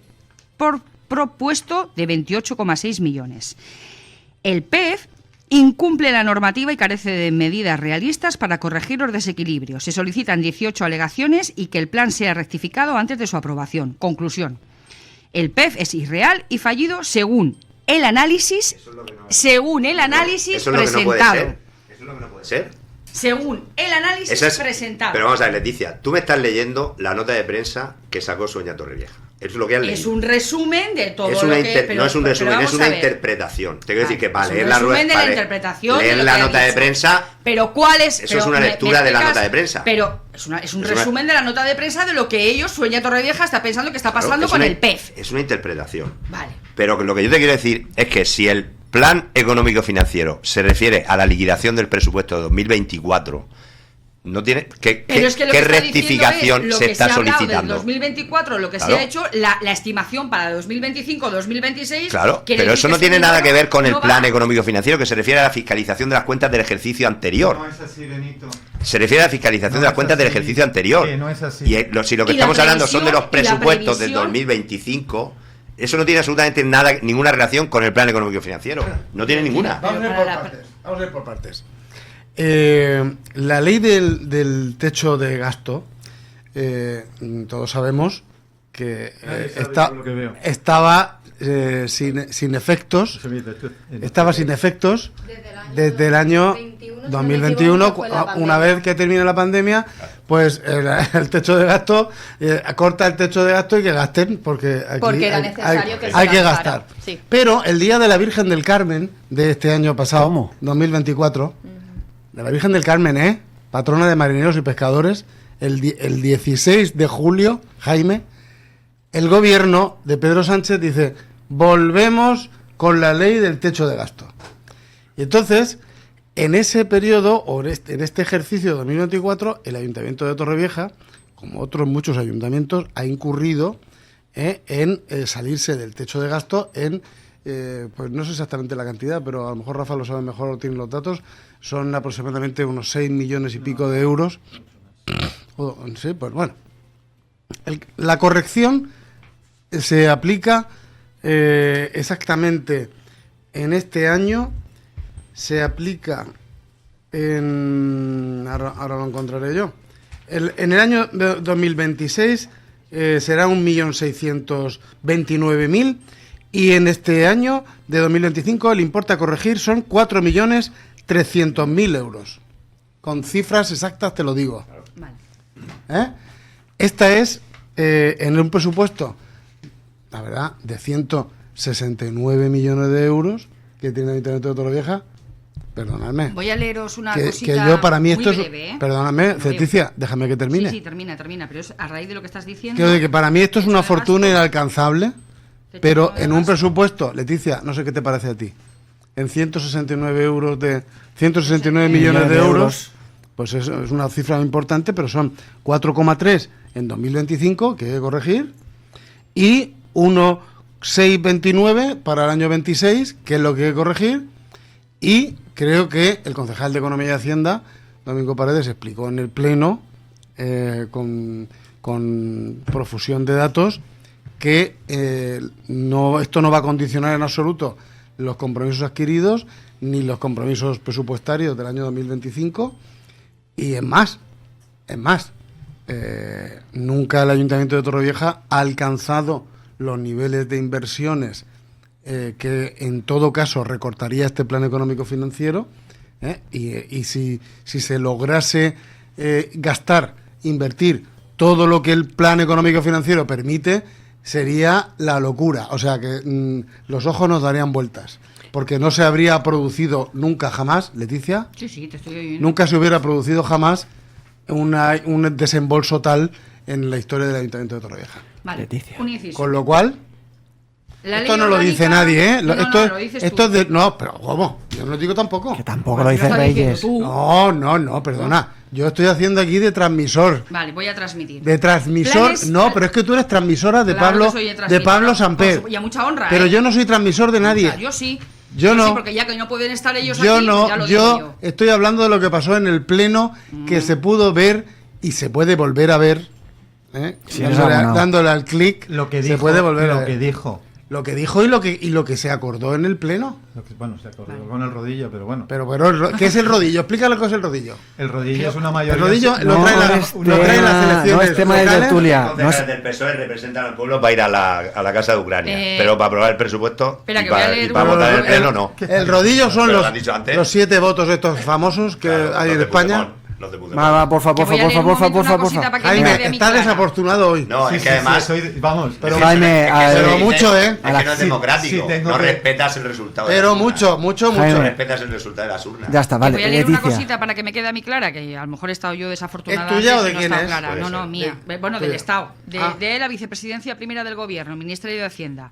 propuesto de 28,6 millones. El PEF incumple la normativa y carece de medidas realistas para corregir los desequilibrios. Se solicitan 18 alegaciones y que el plan sea rectificado antes de su aprobación. Conclusión. El PEF es irreal y fallido según el análisis, presentado. Eso es lo que no puede ser. Según el análisis presentado. Pero vamos a ver, Leticia, tú me estás leyendo la nota de prensa que sacó Sonia Torrevieja. Eso es lo que has leído. Es un resumen de todo no es un resumen, es una interpretación. Te quiero decir que para leer la interpretación leer la nota de prensa. Pero ¿cuál es? Eso es una lectura de la nota de prensa. Pero es un resumen de la nota de prensa de lo que ellos, Sonia Torrevieja, está pensando que está pasando con el PEF. Es una interpretación. Vale. Pero lo que yo te quiero decir es que si el plan económico financiero se refiere a la liquidación del presupuesto de 2024, no tiene ¿qué rectificación se está solicitando? Del 2024, lo que se ha hecho, la estimación para 2025-2026. Claro, pero eso no tiene nada que ver con el plan económico financiero, que se refiere a la fiscalización de las cuentas del ejercicio anterior. No es así, Benito. Se refiere a la fiscalización de las cuentas del ejercicio anterior. No es así. Y si lo que estamos hablando son de los presupuestos del 2025, eso no tiene absolutamente ninguna relación con el plan económico financiero. No tiene ninguna. Vamos a ir por partes. La ley del techo de gasto, todos sabemos que estaba sin efectos. Estaba sin efectos desde el año 2021, una vez que termine la pandemia, pues el techo de gasto, corta el techo de gasto y que gasten, porque aquí era necesario hay que gastar. Sí. Pero el día de la Virgen del Carmen de este año pasado, 2024, de la Virgen del Carmen, patrona de marineros y pescadores, el 16 de julio, Jaime, el gobierno de Pedro Sánchez dice: volvemos con la ley del techo de gasto. Y entonces, en ese periodo, o en este ejercicio de 2024, el Ayuntamiento de Torrevieja, como otros muchos ayuntamientos, ha incurrido en salirse del techo de gasto en, pues no sé exactamente la cantidad, pero a lo mejor Rafa lo sabe mejor o tiene los datos, son aproximadamente unos 6 millones y pico de euros. Sí, pues bueno. La corrección se aplica exactamente en este año, se aplica en... Ahora lo encontraré yo. En el año 2026 será 1.629.000 y en este año de 2025 el importe a corregir son 4.300.000 euros. Con cifras exactas te lo digo. Esta es en un presupuesto, la verdad, de 169 millones de euros que tiene el Ayuntamiento de Torrevieja. Perdonadme. Voy a leeros una cosita que yo para mí esto muy breve, es... Perdóname, Leticia, déjame que termine. Sí, termina, pero es a raíz de lo que estás diciendo... Quiero decir que para mí esto es una fortuna inalcanzable, pero en un presupuesto, Leticia, no sé qué te parece a ti, en 169 millones de euros, pues es una cifra importante, pero son 4,3 en 2025, que hay que corregir, y 1,629 para el año 26, que es lo que hay que corregir, y creo que el concejal de Economía y Hacienda, Domingo Paredes, explicó en el Pleno, con profusión de datos, que esto no va a condicionar en absoluto los compromisos adquiridos ni los compromisos presupuestarios del año 2025, y es más, nunca el Ayuntamiento de Torrevieja ha alcanzado los niveles de inversiones que en todo caso recortaría este plan económico financiero, y si se lograse invertir todo lo que el plan económico financiero permite, sería la locura. O sea que los ojos nos darían vueltas, porque no se habría producido nunca jamás, Leticia, sí, te estoy oyendo. Nunca se hubiera producido jamás un desembolso tal en la historia del Ayuntamiento de Torrevieja. Vale, Leticia. Un inciso. Con lo cual, esto no lo dice nadie, lo dices esto es de... No, pero ¿cómo? Yo no lo digo tampoco. Que tampoco lo dice Reyes. No, perdona. Yo estoy haciendo aquí de transmisor. Vale, voy a transmitir. De transmisor, Planes- no, pero es que tú eres transmisora de Claro Pablo, que soy de transmisora, Pablo Samper. Y a mucha honra, Pero ¿eh? yo no soy transmisor de nadie. O sea, yo sí. Yo no. Sí, porque ya que no pueden estar ellos Yo aquí, no, ya lo digo yo estoy hablando de lo que pasó en el pleno, que se pudo ver y se puede volver a ver. Si eres abonado. Dándole al clic, Lo que se dijo, puede volver a lo ver. que dijo. Lo que dijo y lo que se acordó en el pleno. Bueno, se acordó con el rodillo, pero bueno. Pero, ¿qué es el rodillo? Explícale qué es el rodillo. El rodillo es una mayoría. El rodillo lo No traen las elecciones. no es tema de locales. tertulia. Los concejales del PSOE representan al pueblo para ir a la casa de Ucrania, pero para aprobar el presupuesto espera, y que voy a para, leer para un- votar en el pleno no. El rodillo son Pero lo has dicho antes. los 7 votos estos famosos que Claro, hay los en de España. Puigdemont, los de Puigdemont. Va, porfa, Que voy a leer un momento una cosita para que me Jaime, quede a mí estás clara. desafortunado hoy. No, Sí, es sí, que además... sí, vamos, pero Jaime, pero mucho, ¿eh? Es que no es Sí, democrático, sí, tengo no que- respetas el resultado. de Pero las urnas. mucho. No Jaime. respetas el resultado de las urnas. Ya está, Que vale. voy a leer una Leticia. cosita para que me quede a mí clara, que a lo mejor he estado yo desafortunada. ¿Es tuya antes o de y no he quién estado es? clara. Puede No, ser. mía. Bueno, Tuya. del Estado. Ah. De la vicepresidencia primera del gobierno, Ministerio de Hacienda.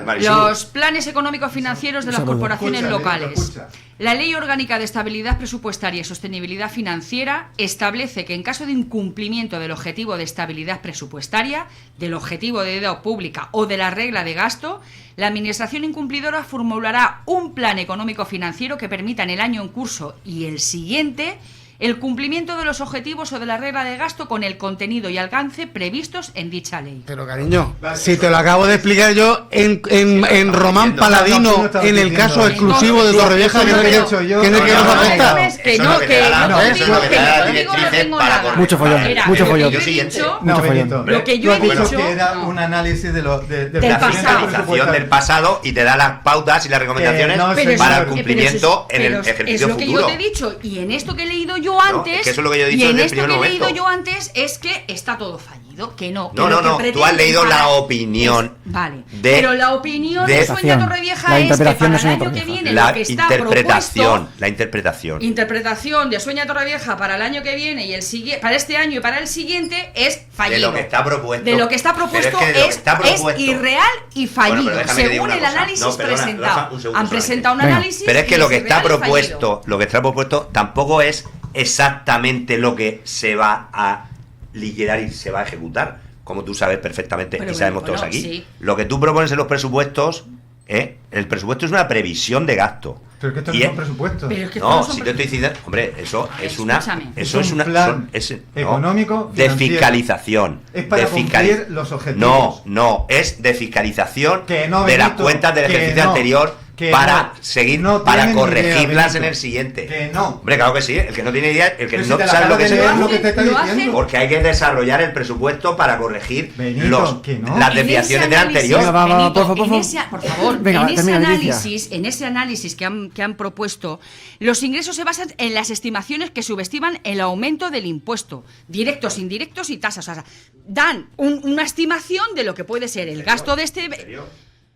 Marisú. Los planes económicos financieros de las corporaciones Escucha, locales. escucha. La Ley Orgánica de Estabilidad Presupuestaria y Sostenibilidad Financiera establece que en caso de incumplimiento del objetivo de estabilidad presupuestaria, del objetivo de deuda pública o de la regla de gasto, la Administración incumplidora formulará un plan económico financiero que permita en el año en curso y el siguiente el cumplimiento de los objetivos o de la regla de gasto con el contenido y alcance previstos en dicha ley. Pero cariño, si te lo acabo de explicar yo en Román Paladino, en el caso exclusivo de Torrevieja, que es el que nos afecta. Que Eso no, es lo que te da no la- te eso es digo lo que que te da no las digo no directrices tengo para nada. corregir. Mucho follón, Mira, mucho lo que follón. yo he Siguiente. dicho- No, Mucho Benito, follón. Lo que yo tú he has dicho dicho- que era no. un análisis de lo Del La pasado. fiscalización del pasado y te da las pautas y las recomendaciones no, Pero señor. para el Pero cumplimiento en el pero ejercicio es lo que futuro. yo te he dicho, y en esto que he leído yo antes, es que eso es lo que yo he dicho y en desde el esto que primer he leído momento. yo antes es que está todo fallido, que no. que No, lo no, que no, tú pretenden has leído para- la opinión vale, de- pero la opinión de Sueña interpretación. Torrevieja La es que interpretación para de el Sueña año que Torrevieja. viene La lo que está interpretación, la interpretación. interpretación de Sueña Torrevieja para el año que viene y el siguiente, para este año y para el siguiente es fallido. De lo que está propuesto. De lo que está Pero propuesto es que de lo que es, está propuesto- es irreal y fallido, Bueno, pero déjame que diga según una el cosa. análisis No, perdona, presentado. Rafa, un segundo Han solamente. presentado un Venga. análisis. Pero es que y lo que es está irreal y propuesto, fallido. lo que está propuesto tampoco es exactamente lo que se va a liquidar y se va a ejecutar, como tú sabes perfectamente Pero y sabemos bueno, todos aquí. sí. Lo que tú propones en los presupuestos, el presupuesto es una previsión de gasto. Pero que esto Y no es- son presupuestos. Pero es que No, estos si son te estoy diciendo, hombre, eso es una, Escúchame. eso Es es un una, plan no, económico, de financiero. fiscalización, Es para de cumplir los objetivos. No, es de fiscalización Que no, de las Benito, cuentas del que ejercicio no, anterior que para no. seguir, No para tiene ni corregirlas idea, en el Benito. siguiente. Que no. Hombre, claro que sí, el que no tiene idea, el que Pero si no te la sabe lo acabo que de se leer, llama. lo que te está Lo diciendo. hacen- Porque hay que desarrollar el presupuesto para corregir Benito, que no. las En ese desviaciones del análisis, anterior. Venga, va, Benito, por favor. por favor, Venga, en va, ese termina, Leticia. en ese análisis que han propuesto, los ingresos se basan en las estimaciones que subestiman el aumento del impuesto, directos, indirectos y tasas. O sea, dan una estimación de lo que puede ser el gasto de este.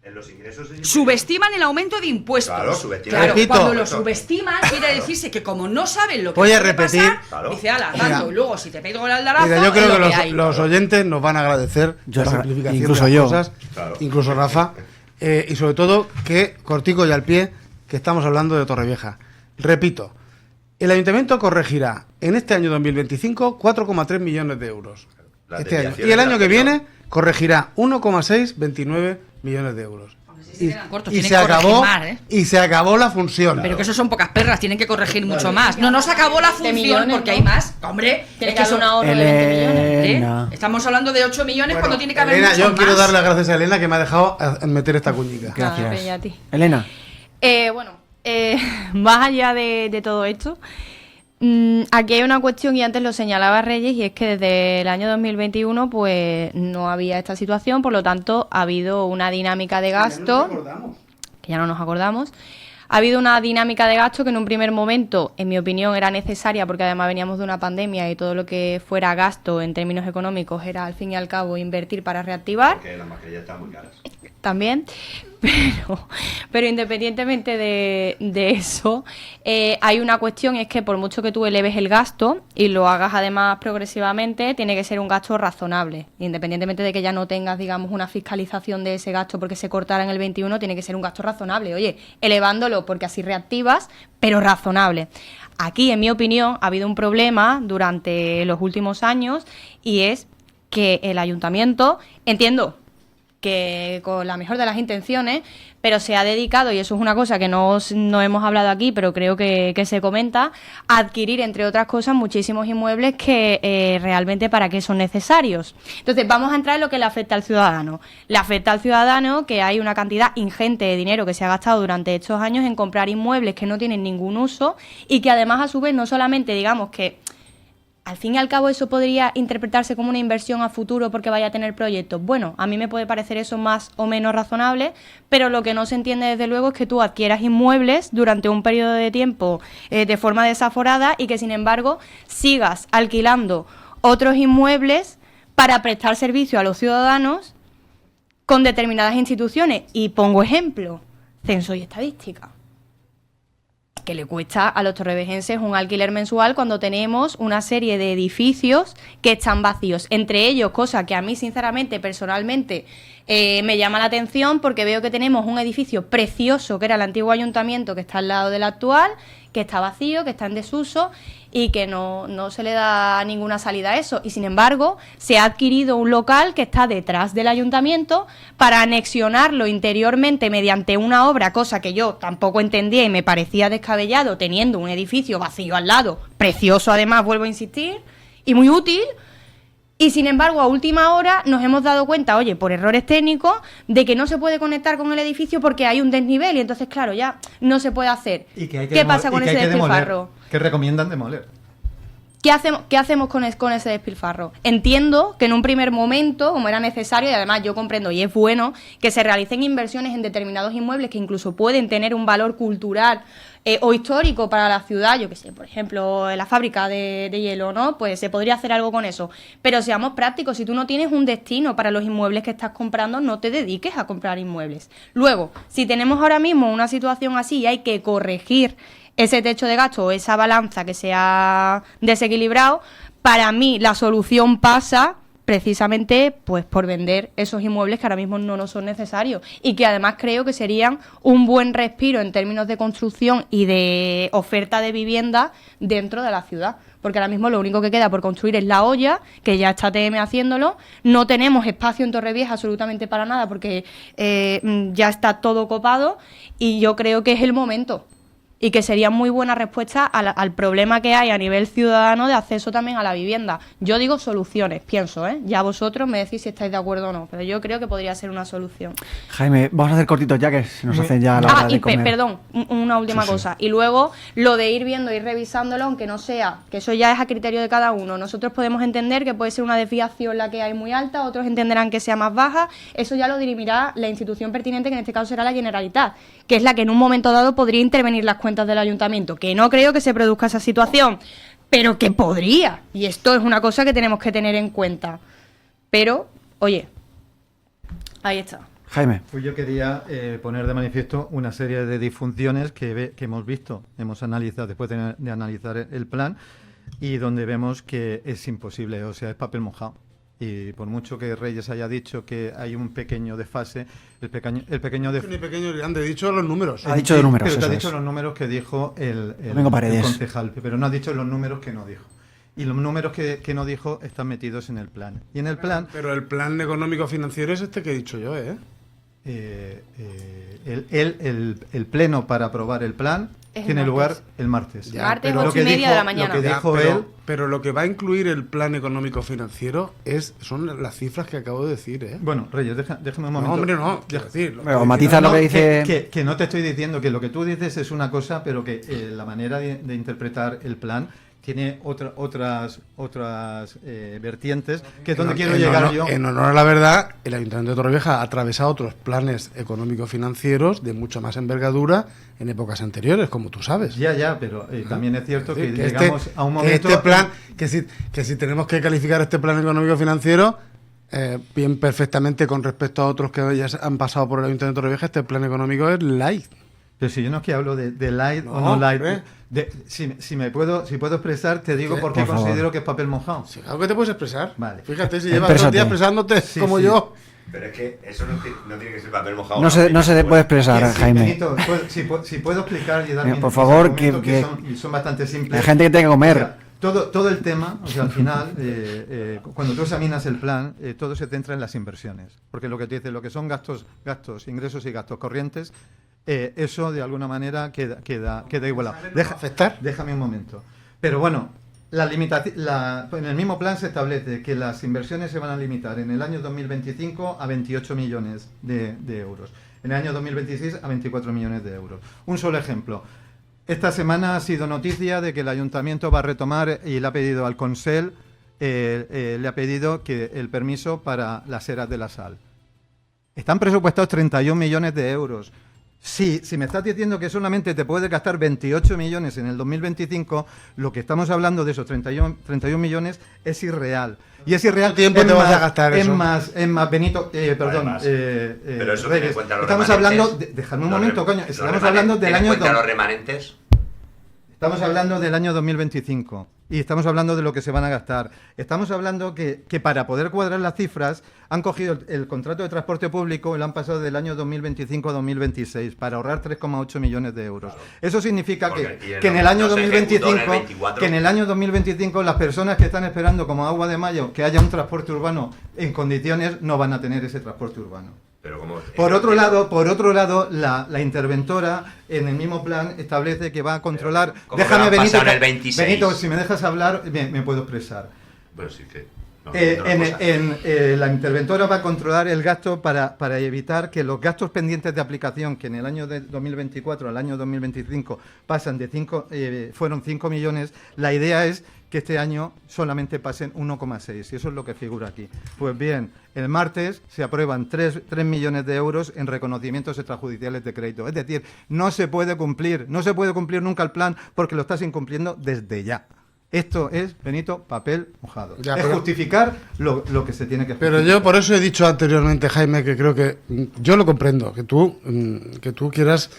En los ingresos Subestiman el aumento de impuestos. Claro, subestiman. Claro, Repito. cuando lo subestiman, quiere decirse que como no saben lo que Voy a puede repetir. pasar, Claro. dice, ala, Mira. tanto, y luego si te pego el aldarazo, Mira, yo creo es que lo los, hay. los oyentes nos van a agradecer Yo la agra- simplificación incluso de las yo. cosas, Claro. incluso Rafa, y sobre todo que, cortico y al pie, que estamos hablando de Torrevieja. Repito, el Ayuntamiento corregirá en este año 2025 4,3 millones de euros. Las Este año. desviaciones Y el del año que anterior. viene corregirá 1,629 millones de euros. si se quedan cortos, Y tienen se que corregir acabó, más, ¿eh? y se acabó la función. Pero que eso son pocas perras, tienen que corregir mucho más. No se acabó la función millones, porque ¿no? hay más. Hombre, Tiene es que haber son- un ahorro de 20 millones. Elena. Estamos hablando de 8 millones cuando tiene que haber Elena, mucho yo más. quiero dar las gracias a Elena que me ha dejado meter esta cuñica. Gracias. Nada, pero ya a ti. Elena. Más allá de todo esto, aquí hay una cuestión, y antes lo señalaba Reyes, y es que desde el año 2021 pues no había esta situación, por lo tanto ha habido una dinámica de gasto, que ya no nos acordamos. Ha habido una dinámica de gasto que en un primer momento, en mi opinión, era necesaria porque además veníamos de una pandemia y todo lo que fuera gasto en términos económicos era al fin y al cabo invertir para reactivar. Porque las mascarillas están muy caras. También, pero independientemente de eso, hay una cuestión, y es que por mucho que tú eleves el gasto y lo hagas además progresivamente, tiene que ser un gasto razonable. Independientemente de que ya no tengas, digamos, una fiscalización de ese gasto porque se cortara en el 21, tiene que ser un gasto razonable. Oye, elevándolo porque así reactivas, pero razonable. Aquí, en mi opinión, ha habido un problema durante los últimos años y es que el ayuntamiento, entiendo que con la mejor de las intenciones, pero se ha dedicado, y eso es una cosa que no hemos hablado aquí, pero creo que se comenta, a adquirir, entre otras cosas, muchísimos inmuebles que realmente para qué son necesarios. Entonces, vamos a entrar en lo que le afecta al ciudadano. Le afecta al ciudadano que hay una cantidad ingente de dinero que se ha gastado durante estos años en comprar inmuebles que no tienen ningún uso y que además, a su vez, no solamente digamos que al fin y al cabo eso podría interpretarse como una inversión a futuro porque vaya a tener proyectos. Bueno, a mí me puede parecer eso más o menos razonable, pero lo que no se entiende desde luego es que tú adquieras inmuebles durante un periodo de tiempo de forma desaforada y que sin embargo sigas alquilando otros inmuebles para prestar servicio a los ciudadanos con determinadas instituciones. Y pongo ejemplo, censo y estadística, que le cuesta a los torrevejenses un alquiler mensual cuando tenemos una serie de edificios que están vacíos. Entre ellos, cosa que a mí, sinceramente, personalmente, me llama la atención porque veo que tenemos un edificio precioso, que era el antiguo ayuntamiento, que está al lado del actual, que está vacío, que está en desuso y que no se le da ninguna salida a eso. Y sin embargo, se ha adquirido un local que está detrás del ayuntamiento para anexionarlo interiormente mediante una obra, cosa que yo tampoco entendía y me parecía descabellado, teniendo un edificio vacío al lado, precioso además, vuelvo a insistir, y muy útil. Y sin embargo, a última hora nos hemos dado cuenta, oye, por errores técnicos, de que no se puede conectar con el edificio porque hay un desnivel y entonces, claro, ya no se puede hacer. ¿Qué pasa con ese despilfarro? ¿Qué recomiendan demoler? ¿Qué hacemos con ese despilfarro? Entiendo que en un primer momento, como era necesario, y además yo comprendo y es bueno, que se realicen inversiones en determinados inmuebles que incluso pueden tener un valor cultural o histórico para la ciudad, yo que sé, por ejemplo, la fábrica de hielo, ¿no? Pues se podría hacer algo con eso. Pero seamos prácticos, si tú no tienes un destino para los inmuebles que estás comprando, no te dediques a comprar inmuebles. Luego, si tenemos ahora mismo una situación así y hay que corregir ese techo de gasto o esa balanza que se ha desequilibrado, para mí la solución pasa precisamente pues por vender esos inmuebles que ahora mismo no nos son necesarios y que además creo que serían un buen respiro en términos de construcción y de oferta de vivienda dentro de la ciudad, porque ahora mismo lo único que queda por construir es la olla, que ya está TM haciéndolo, no tenemos espacio en Torrevieja absolutamente para nada porque ya está todo copado y yo creo que es el momento. Y que sería muy buena respuesta al problema que hay a nivel ciudadano de acceso también a la vivienda. Yo digo soluciones, pienso, ¿eh? Ya vosotros me decís si estáis de acuerdo o no, pero yo creo que podría ser una solución. Jaime, vamos a hacer cortitos ya que se nos hace ya la hora de comer. Perdón, una última cosa. Y luego lo de ir viendo, ir revisándolo, aunque no sea, que eso ya es a criterio de cada uno. Nosotros podemos entender que puede ser una desviación la que hay muy alta, otros entenderán que sea más baja. Eso ya lo dirimirá la institución pertinente, que en este caso será la Generalitat, que es la que en un momento dado podría intervenir las cuentas del ayuntamiento, que no creo que se produzca esa situación, pero que podría, y esto es una cosa que tenemos que tener en cuenta. Pero, oye, ahí está. Jaime. Pues yo quería poner de manifiesto una serie de disfunciones que hemos visto, hemos analizado después de analizar el plan y donde vemos que es imposible, o sea, es papel mojado. Y por mucho que Reyes haya dicho que hay un pequeño desfase, el pequeño han dicho los números. Ha dicho de números. Pero te ha dicho los números que dijo el concejal, pero no ha dicho los números que no dijo. Y los números que no dijo están metidos en el plan. Y en el plan... Pero el plan económico financiero es este que he dicho yo, ¿eh? El pleno para aprobar el plan tiene lugar el martes. Martes, 8:30 de la mañana. Lo que dijo él... Pero lo que va a incluir el plan económico financiero son las cifras que acabo de decir, ¿eh? Bueno, Reyes, déjame un momento. No, hombre, no. Quiero decir, pero matiza lo que dice... Que no te estoy diciendo que lo que tú dices es una cosa, pero que la manera de interpretar el plan tiene otras vertientes, que es donde quiero llegar yo. En honor a la verdad, el Ayuntamiento de Torrevieja ha atravesado otros planes económico-financieros de mucha más envergadura en épocas anteriores, como tú sabes. Ya, pero también es cierto que llegamos a un momento... Que este plan, que si tenemos que calificar este plan económico-financiero, bien perfectamente con respecto a otros que ya han pasado por el Ayuntamiento de Torrevieja, este plan económico es light. Pero si yo no es que hablo de light o no light... Si puedo expresar, te digo por qué considero que es papel mojado. Sí, claro que te puedes expresar. Vale. Fíjate, si llevas 2 días expresándote como yo. Pero es que eso no tiene que ser papel mojado. No se puede expresar, Sí, Jaime. Benito, si puedo explicar y dar Por favor, son bastante simples. Hay gente que tiene que comer. O sea, todo el tema, o sea, al final, cuando tú examinas el plan, todo se centra en las inversiones. Porque lo que te dice, lo que son gastos, ingresos y gastos corrientes, eso de alguna manera queda igualado. Déjame un momento. Pero bueno, en el mismo plan se establece que las inversiones se van a limitar en el año 2025 a 28 millones de euros. En el año 2026 a 24 millones de euros. Un solo ejemplo. Esta semana ha sido noticia de que el ayuntamiento va a retomar y le ha pedido al Consell, le ha pedido que el permiso para las eras de la sal. Están presupuestados 31 millones de euros. Si me estás diciendo que solamente te puedes gastar 28 millones en el 2025, lo que estamos hablando de esos 31 millones es irreal. Y es irreal. ¿Cuánto tiempo te vas a gastar eso? Es más, Benito, perdón. Pero eso tiene en cuenta los estamos remanentes. hablando, dejadme un momento, coño. Estamos hablando del año. ¿Los remanentes? Estamos hablando del año 2025 y estamos hablando de lo que se van a gastar. Estamos hablando que para poder cuadrar las cifras han cogido el contrato de transporte público y lo han pasado del año 2025 a 2026 para ahorrar 3,8 millones de euros. Eso significa que en el año 2025 las personas que están esperando como agua de mayo que haya un transporte urbano en condiciones no van a tener ese transporte urbano. Pero por otro lado, la interventora en el mismo plan establece que va a controlar. Déjame, Benito, si me dejas hablar, me puedo expresar. Pero sí que. La interventora va a controlar el gasto para evitar que los gastos pendientes de aplicación, que en el año de 2024 al año 2025 pasan fueron 5 millones, la idea es que este año solamente pasen 1,6, y eso es lo que figura aquí. Pues bien, el martes se aprueban 3 millones de euros en reconocimientos extrajudiciales de crédito. Es decir, no se puede cumplir nunca el plan porque lo estás incumpliendo desde ya. Esto es, Benito, papel mojado. Es justificar lo que se tiene que justificar. Pero yo por eso he dicho anteriormente, Jaime, que creo que yo lo comprendo, que tú quieras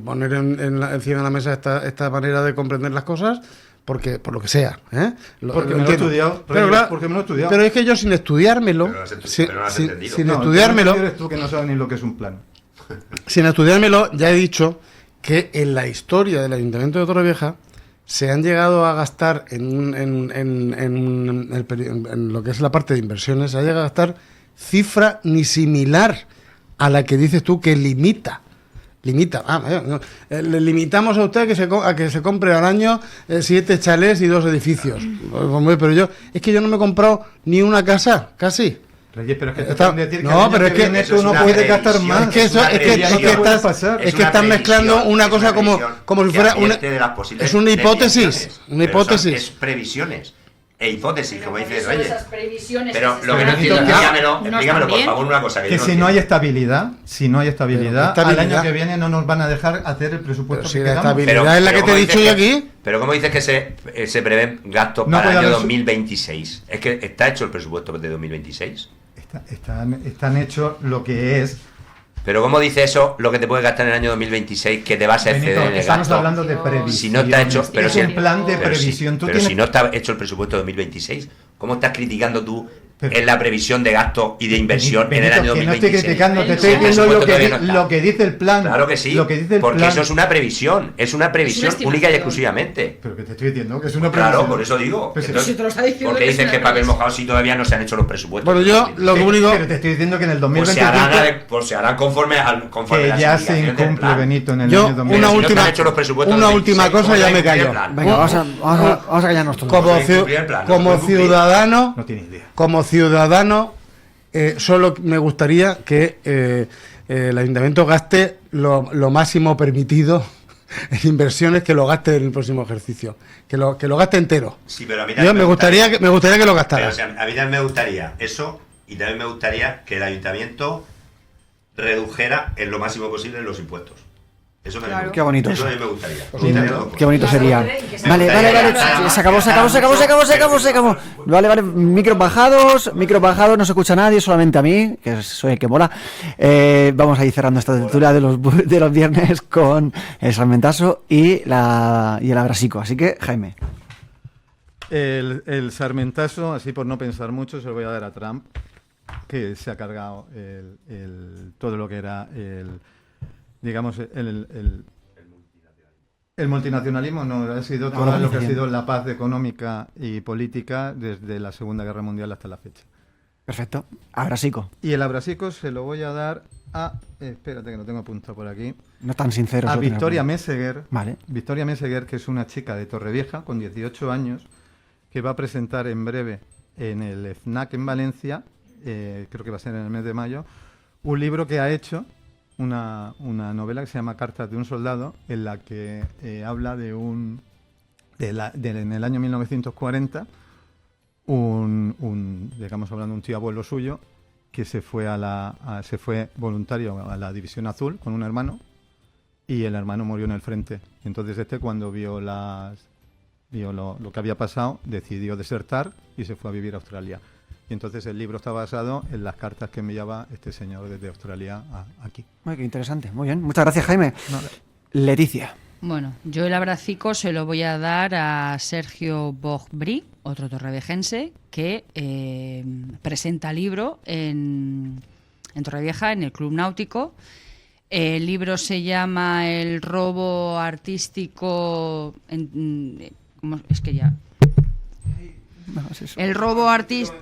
poner encima de la mesa esta manera de comprender las cosas, porque por lo que sea. Porque me lo he estudiado. Pero es que yo sin estudiármelo, Eres tú que no sabes ni lo que es un plan. Sin estudiármelo, ya he dicho que en la historia del Ayuntamiento de Torrevieja se han llegado a gastar en lo que es la parte de inversiones, se ha llegado a gastar cifra ni similar a la que dices tú que limita. Le limitamos a usted a que se compre al año 7 chalés y 2 edificios. Pero yo no me he comprado ni una casa, casi. Reyes, pero es que tú no puedes gastar más. Es que estás mezclando una cosa como si fuera una. Es una hipótesis. Es previsiones. Hipótesis, como dice Reyes. Pero lo que no entiendo, explícamelo, por favor, una cosa. Que si no hay estabilidad, al año que viene no nos van a dejar hacer el presupuesto. Si la estabilidad es la que te he dicho yo aquí. Pero ¿cómo dices que se prevén gastos para el año 2026? ¿Es que está hecho el presupuesto de 2026? Están hechos lo que es. Pero ¿cómo dice eso lo que te puedes gastar en el año 2026 que te vas a exceder en el estamos gasto? Hablando de previsión. Si no está hecho, pero es un plan de previsión. Si no está hecho el presupuesto de 2026, ¿cómo estás criticando tú en la previsión de gasto y de inversión en el año 2026? No estoy criticando, te estoy diciendo lo que dice el plan. Claro que sí, porque eso es una previsión, única y exclusivamente. Pero que te estoy diciendo que es una previsión. Claro, por eso digo. Entonces, ¿por qué dices que papel mojado si todavía no se han hecho los presupuestos? Bueno, yo lo único... Pero te estoy diciendo que en el 2025... Pues se harán conforme a que ya se incumple, Benito, en el año 2025. Una última cosa, ya me callo. Venga, vamos a callarnos todos. Como ciudadano... No tiene idea. Como ciudadano, solo me gustaría que el ayuntamiento gaste lo máximo permitido en inversiones, que lo gaste en el próximo ejercicio, que lo gaste entero. Sí, pero a mí me gustaría que lo gastara. Pero, a mí también me gustaría eso, y también me gustaría que el ayuntamiento redujera en lo máximo posible los impuestos. Eso me Qué bonito. Eso a mí me gustaría. Qué bonito sería. Vale. Se acabó. Vale. Micros bajados, no se escucha a nadie, solamente a mí, que soy el que mola. Vamos a ir cerrando esta tertulia de los viernes con el Sarmentazo y el Abrasico. Así que, Jaime. El Sarmentazo, así por no pensar mucho, se lo voy a dar a Trump, que se ha cargado todo lo que era digamos, el multinacionalismo, no, ha sido todo lo que ha sido la paz económica y política desde la Segunda Guerra Mundial hasta la fecha. Perfecto. Abrasico. Y el abrasico se lo voy a dar a... espérate que lo tengo apuntado por aquí. No tan sincero. A Victoria Meseguer. Vale. Victoria Meseguer, que es una chica de Torrevieja con 18 años, que va a presentar en breve en el FNAC en Valencia, creo que va a ser en el mes de mayo, un libro que ha hecho, una novela que se llama Cartas de un soldado, en la que habla de en el año 1940, digamos hablando, un tío abuelo suyo que se fue se fue voluntario a la División Azul con un hermano, y el hermano murió en el frente. Entonces cuando vio lo que había pasado, decidió desertar y se fue a vivir a Australia. Y entonces el libro está basado en las cartas que enviaba este señor desde Australia aquí. Muy qué interesante. Muy bien. Muchas gracias, Jaime. Leticia. Bueno, yo el abracico se lo voy a dar a Sergio Bogbrí, otro torrevejense, que presenta libro en Torrevieja, en el Club Náutico. El libro se llama El robo artístico... ¿cómo? Es que ya... No, es eso. El robo artístico...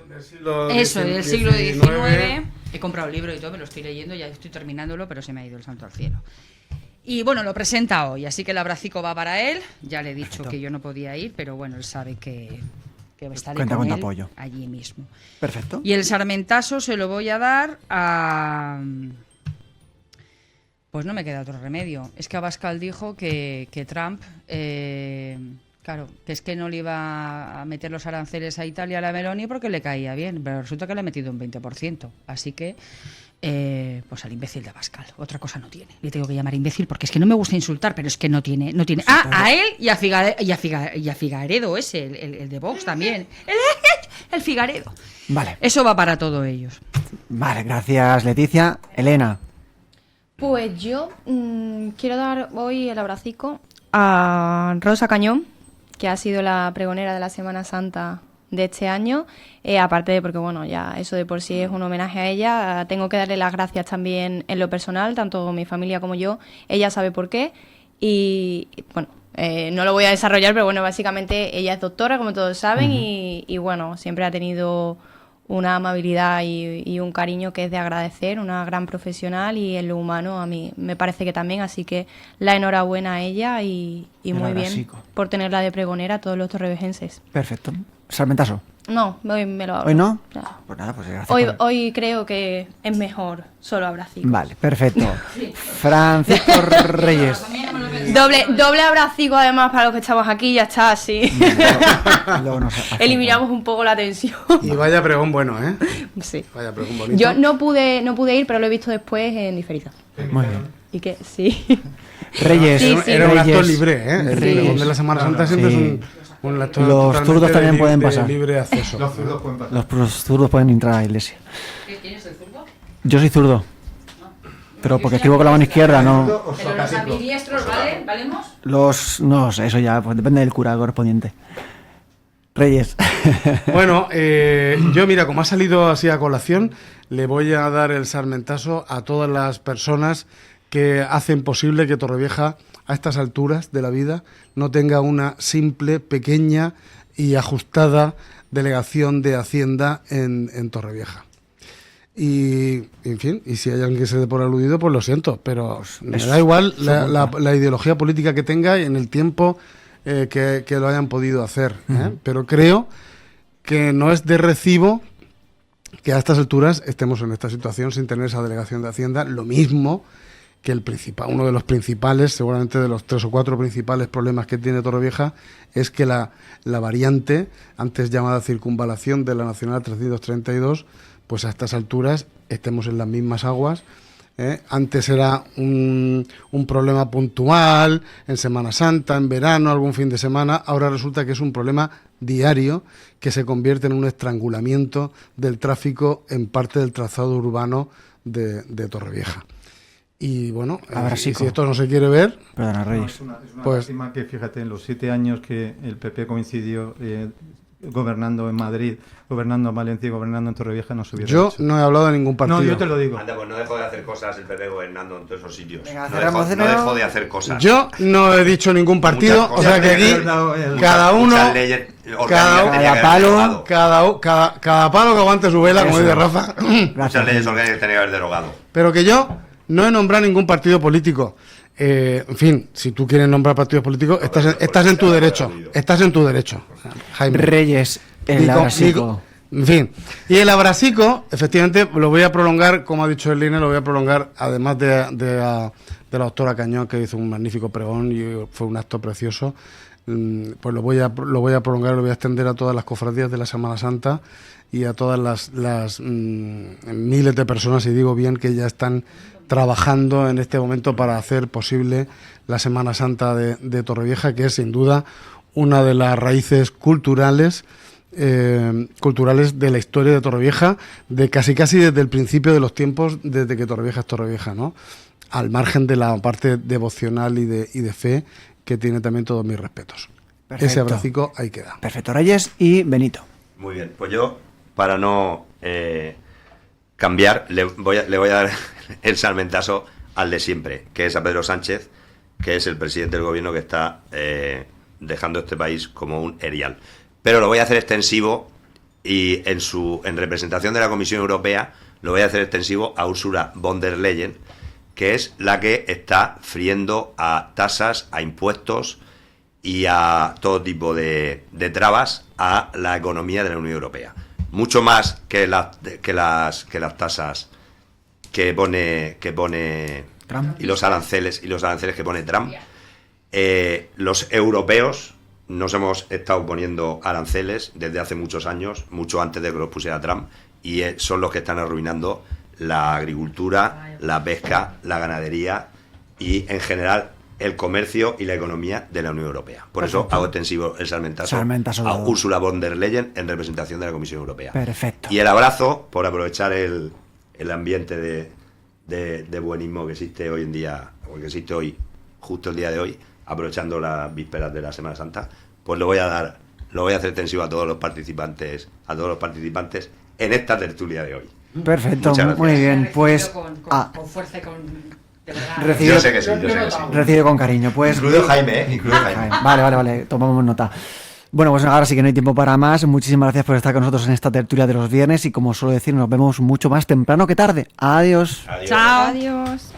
Eso, del siglo XIX. He comprado el libro y todo, me lo estoy leyendo, ya estoy terminándolo, pero se me ha ido el santo al cielo. Y bueno, lo presenta hoy, así que el abracico va para él. Ya le he dicho Perfecto. que yo no podía ir, pero bueno, él sabe que estaré Cuenta con con tu él apoyo. allí mismo. Perfecto. Y el sarmentazo se lo voy a dar a... Pues no me queda otro remedio. Es que Abascal dijo que Trump... claro, que es que no le iba a meter los aranceles a Italia, a la Meloni, porque le caía bien, pero resulta que le ha metido un 20%. Así que, pues al imbécil de Abascal. Otra cosa no tiene. Le tengo que llamar imbécil porque es que no me gusta insultar, pero es que no tiene. A él y a Figaredo ese, el de Vox también. El Figaredo. Vale. Eso va para todos ellos. Vale, gracias, Leticia. Elena. Pues yo quiero dar hoy el abracico a Rosa Cañón, que ha sido la pregonera de la Semana Santa de este año, aparte de porque, bueno, ya eso de por sí es un homenaje a ella. Tengo que darle las gracias también en lo personal, tanto mi familia como yo. Ella sabe por qué y bueno, no lo voy a desarrollar, pero bueno, básicamente ella es doctora, como todos saben, y bueno, siempre ha tenido una amabilidad y un cariño que es de agradecer, una gran profesional, y en lo humano a mí me parece que también, así que la enhorabuena a ella y muy bien abrasico. por tenerla de pregonera a todos los torrevejenses. Perfecto. Sarmentazo. No, hoy me lo abro. ¿Hoy no? No. Pues nada, pues gracias. Hoy creo que es mejor solo abracico. Vale, perfecto. Francisco Reyes. Doble abracico además para los que estamos aquí, ya está, así. Luego nos hacemos. Eliminamos un poco la tensión. Y vaya pregón bueno, ¿eh? Sí. Vaya pregón bonito. Yo no pude ir, pero lo he visto después en diferido. Muy bien. Y que sí. Reyes. Sí, sí. Era un acto Reyes. libre, ¿eh? El Reyes. pregón de la Semana Santa siempre Sí. es un acto Los totalmente zurdos también de pueden de pasar. libre acceso. Los zurdos pueden pasar. Los zurdos pueden entrar a la iglesia. ¿Quién es el zurdo? Yo soy zurdo. Pero porque escribo con la mano izquierda, no. Pero los ambidiestros, ¿vale? ¿Valemos? No sé, eso ya pues, depende del cura correspondiente. Reyes. Bueno, yo mira, como ha salido así a colación, le voy a dar el sarmentazo a todas las personas que hacen posible que Torrevieja, a estas alturas de la vida, no tenga una simple, pequeña y ajustada delegación de Hacienda en Torrevieja. Y, en fin, y si hay alguien que se dé por aludido, pues lo siento, pero me da igual la ideología política que tenga y en el tiempo que lo hayan podido hacer. Pero creo que no es de recibo que a estas alturas estemos en esta situación sin tener esa delegación de Hacienda, lo mismo que uno de los principales, seguramente de los 3 o 4 principales problemas que tiene Torrevieja, es que la variante, antes llamada circunvalación de la Nacional 332, pues a estas alturas estemos en las mismas aguas. Antes era un problema puntual, en Semana Santa, en verano, algún fin de semana. Ahora resulta que es un problema diario que se convierte en un estrangulamiento del tráfico en parte del trazado urbano de Torrevieja. Y bueno, y si esto no se quiere ver... Perdona, Reyes. Es una pues, lástima que, fíjate, en los 7 años que el PP coincidió gobernando en Madrid, gobernando en Valencia y gobernando en Torrevieja no se hubiera Yo hecho. no he hablado de ningún partido. No, yo te lo digo. Anda, pues no dejo de hacer cosas el PP gobernando en todos esos sitios. Venga, No cerramos dejo, de nuevo. no dejo de hacer cosas. Yo no he dicho ningún partido, Muchas o sea que cosas aquí que cada uno, muchas leyes orgánicas cada tenía que haber palo, derogado. cada palo que aguante su vela, como Eso. dice Rafa. Muchas leyes orgánicas tenía que haber derogado. Pero que yo no he nombrado ningún partido político. En fin, si tú quieres nombrar partidos políticos, estás en tu derecho. Estás en tu derecho, Jaime. Reyes, el abrasico. En fin, y el abrasico, efectivamente, lo voy a prolongar, como ha dicho el INE, lo voy a prolongar, además de la doctora Cañón, que hizo un magnífico pregón y fue un acto precioso, pues lo voy a prolongar, lo voy a extender a todas las cofradías de la Semana Santa y a todas las miles de personas, si digo bien, que ya están trabajando en este momento para hacer posible la Semana Santa de Torrevieja, que es sin duda una de las raíces culturales de la historia de Torrevieja, de casi desde el principio de los tiempos, desde que Torrevieja es Torrevieja, ¿no? Al margen de la parte devocional y de fe, que tiene también todos mis respetos. Perfecto. Ese abracico ahí queda. Perfecto, Reyes y Benito. Muy bien, pues yo, para no cambiar, le voy a dar el salmentazo al de siempre, que es a Pedro Sánchez, que es el presidente del gobierno que está dejando este país como un erial. Pero lo voy a hacer extensivo y en representación de la Comisión Europea lo voy a hacer extensivo a Ursula von der Leyen, que es la que está friendo a tasas, a impuestos y a todo tipo de trabas a la economía de la Unión Europea. Mucho más que las tasas que pone Trump. y los aranceles que pone Trump. Los europeos nos hemos estado poniendo aranceles desde hace muchos años, mucho antes de que los pusiera Trump, y son los que están arruinando la agricultura, la pesca, la ganadería y en general el comercio y la economía de la Unión Europea. Por Perfecto. eso hago extensivo el salmentazo Salmentazo a dado. Ursula von der Leyen en representación de la Comisión Europea. Perfecto. Y el abrazo por aprovechar el ambiente de buenismo que existe hoy en día, o que existe hoy, justo el día de hoy, aprovechando las vísperas de la Semana Santa, pues lo voy a hacer extensivo a todos los participantes en esta tertulia de hoy. Perfecto, Muchas gracias. muy bien. Pues Con fuerza y con... De verdad. Recibido, Yo sé que sí. recibido con cariño. Pues, Incluido Jaime, incluido Jaime. Vale, tomamos nota. Bueno, pues ahora sí que no hay tiempo para más. Muchísimas gracias por estar con nosotros en esta tertulia de los viernes y como suelo decir, nos vemos mucho más temprano que tarde. Adiós. Adiós. Chao. Adiós.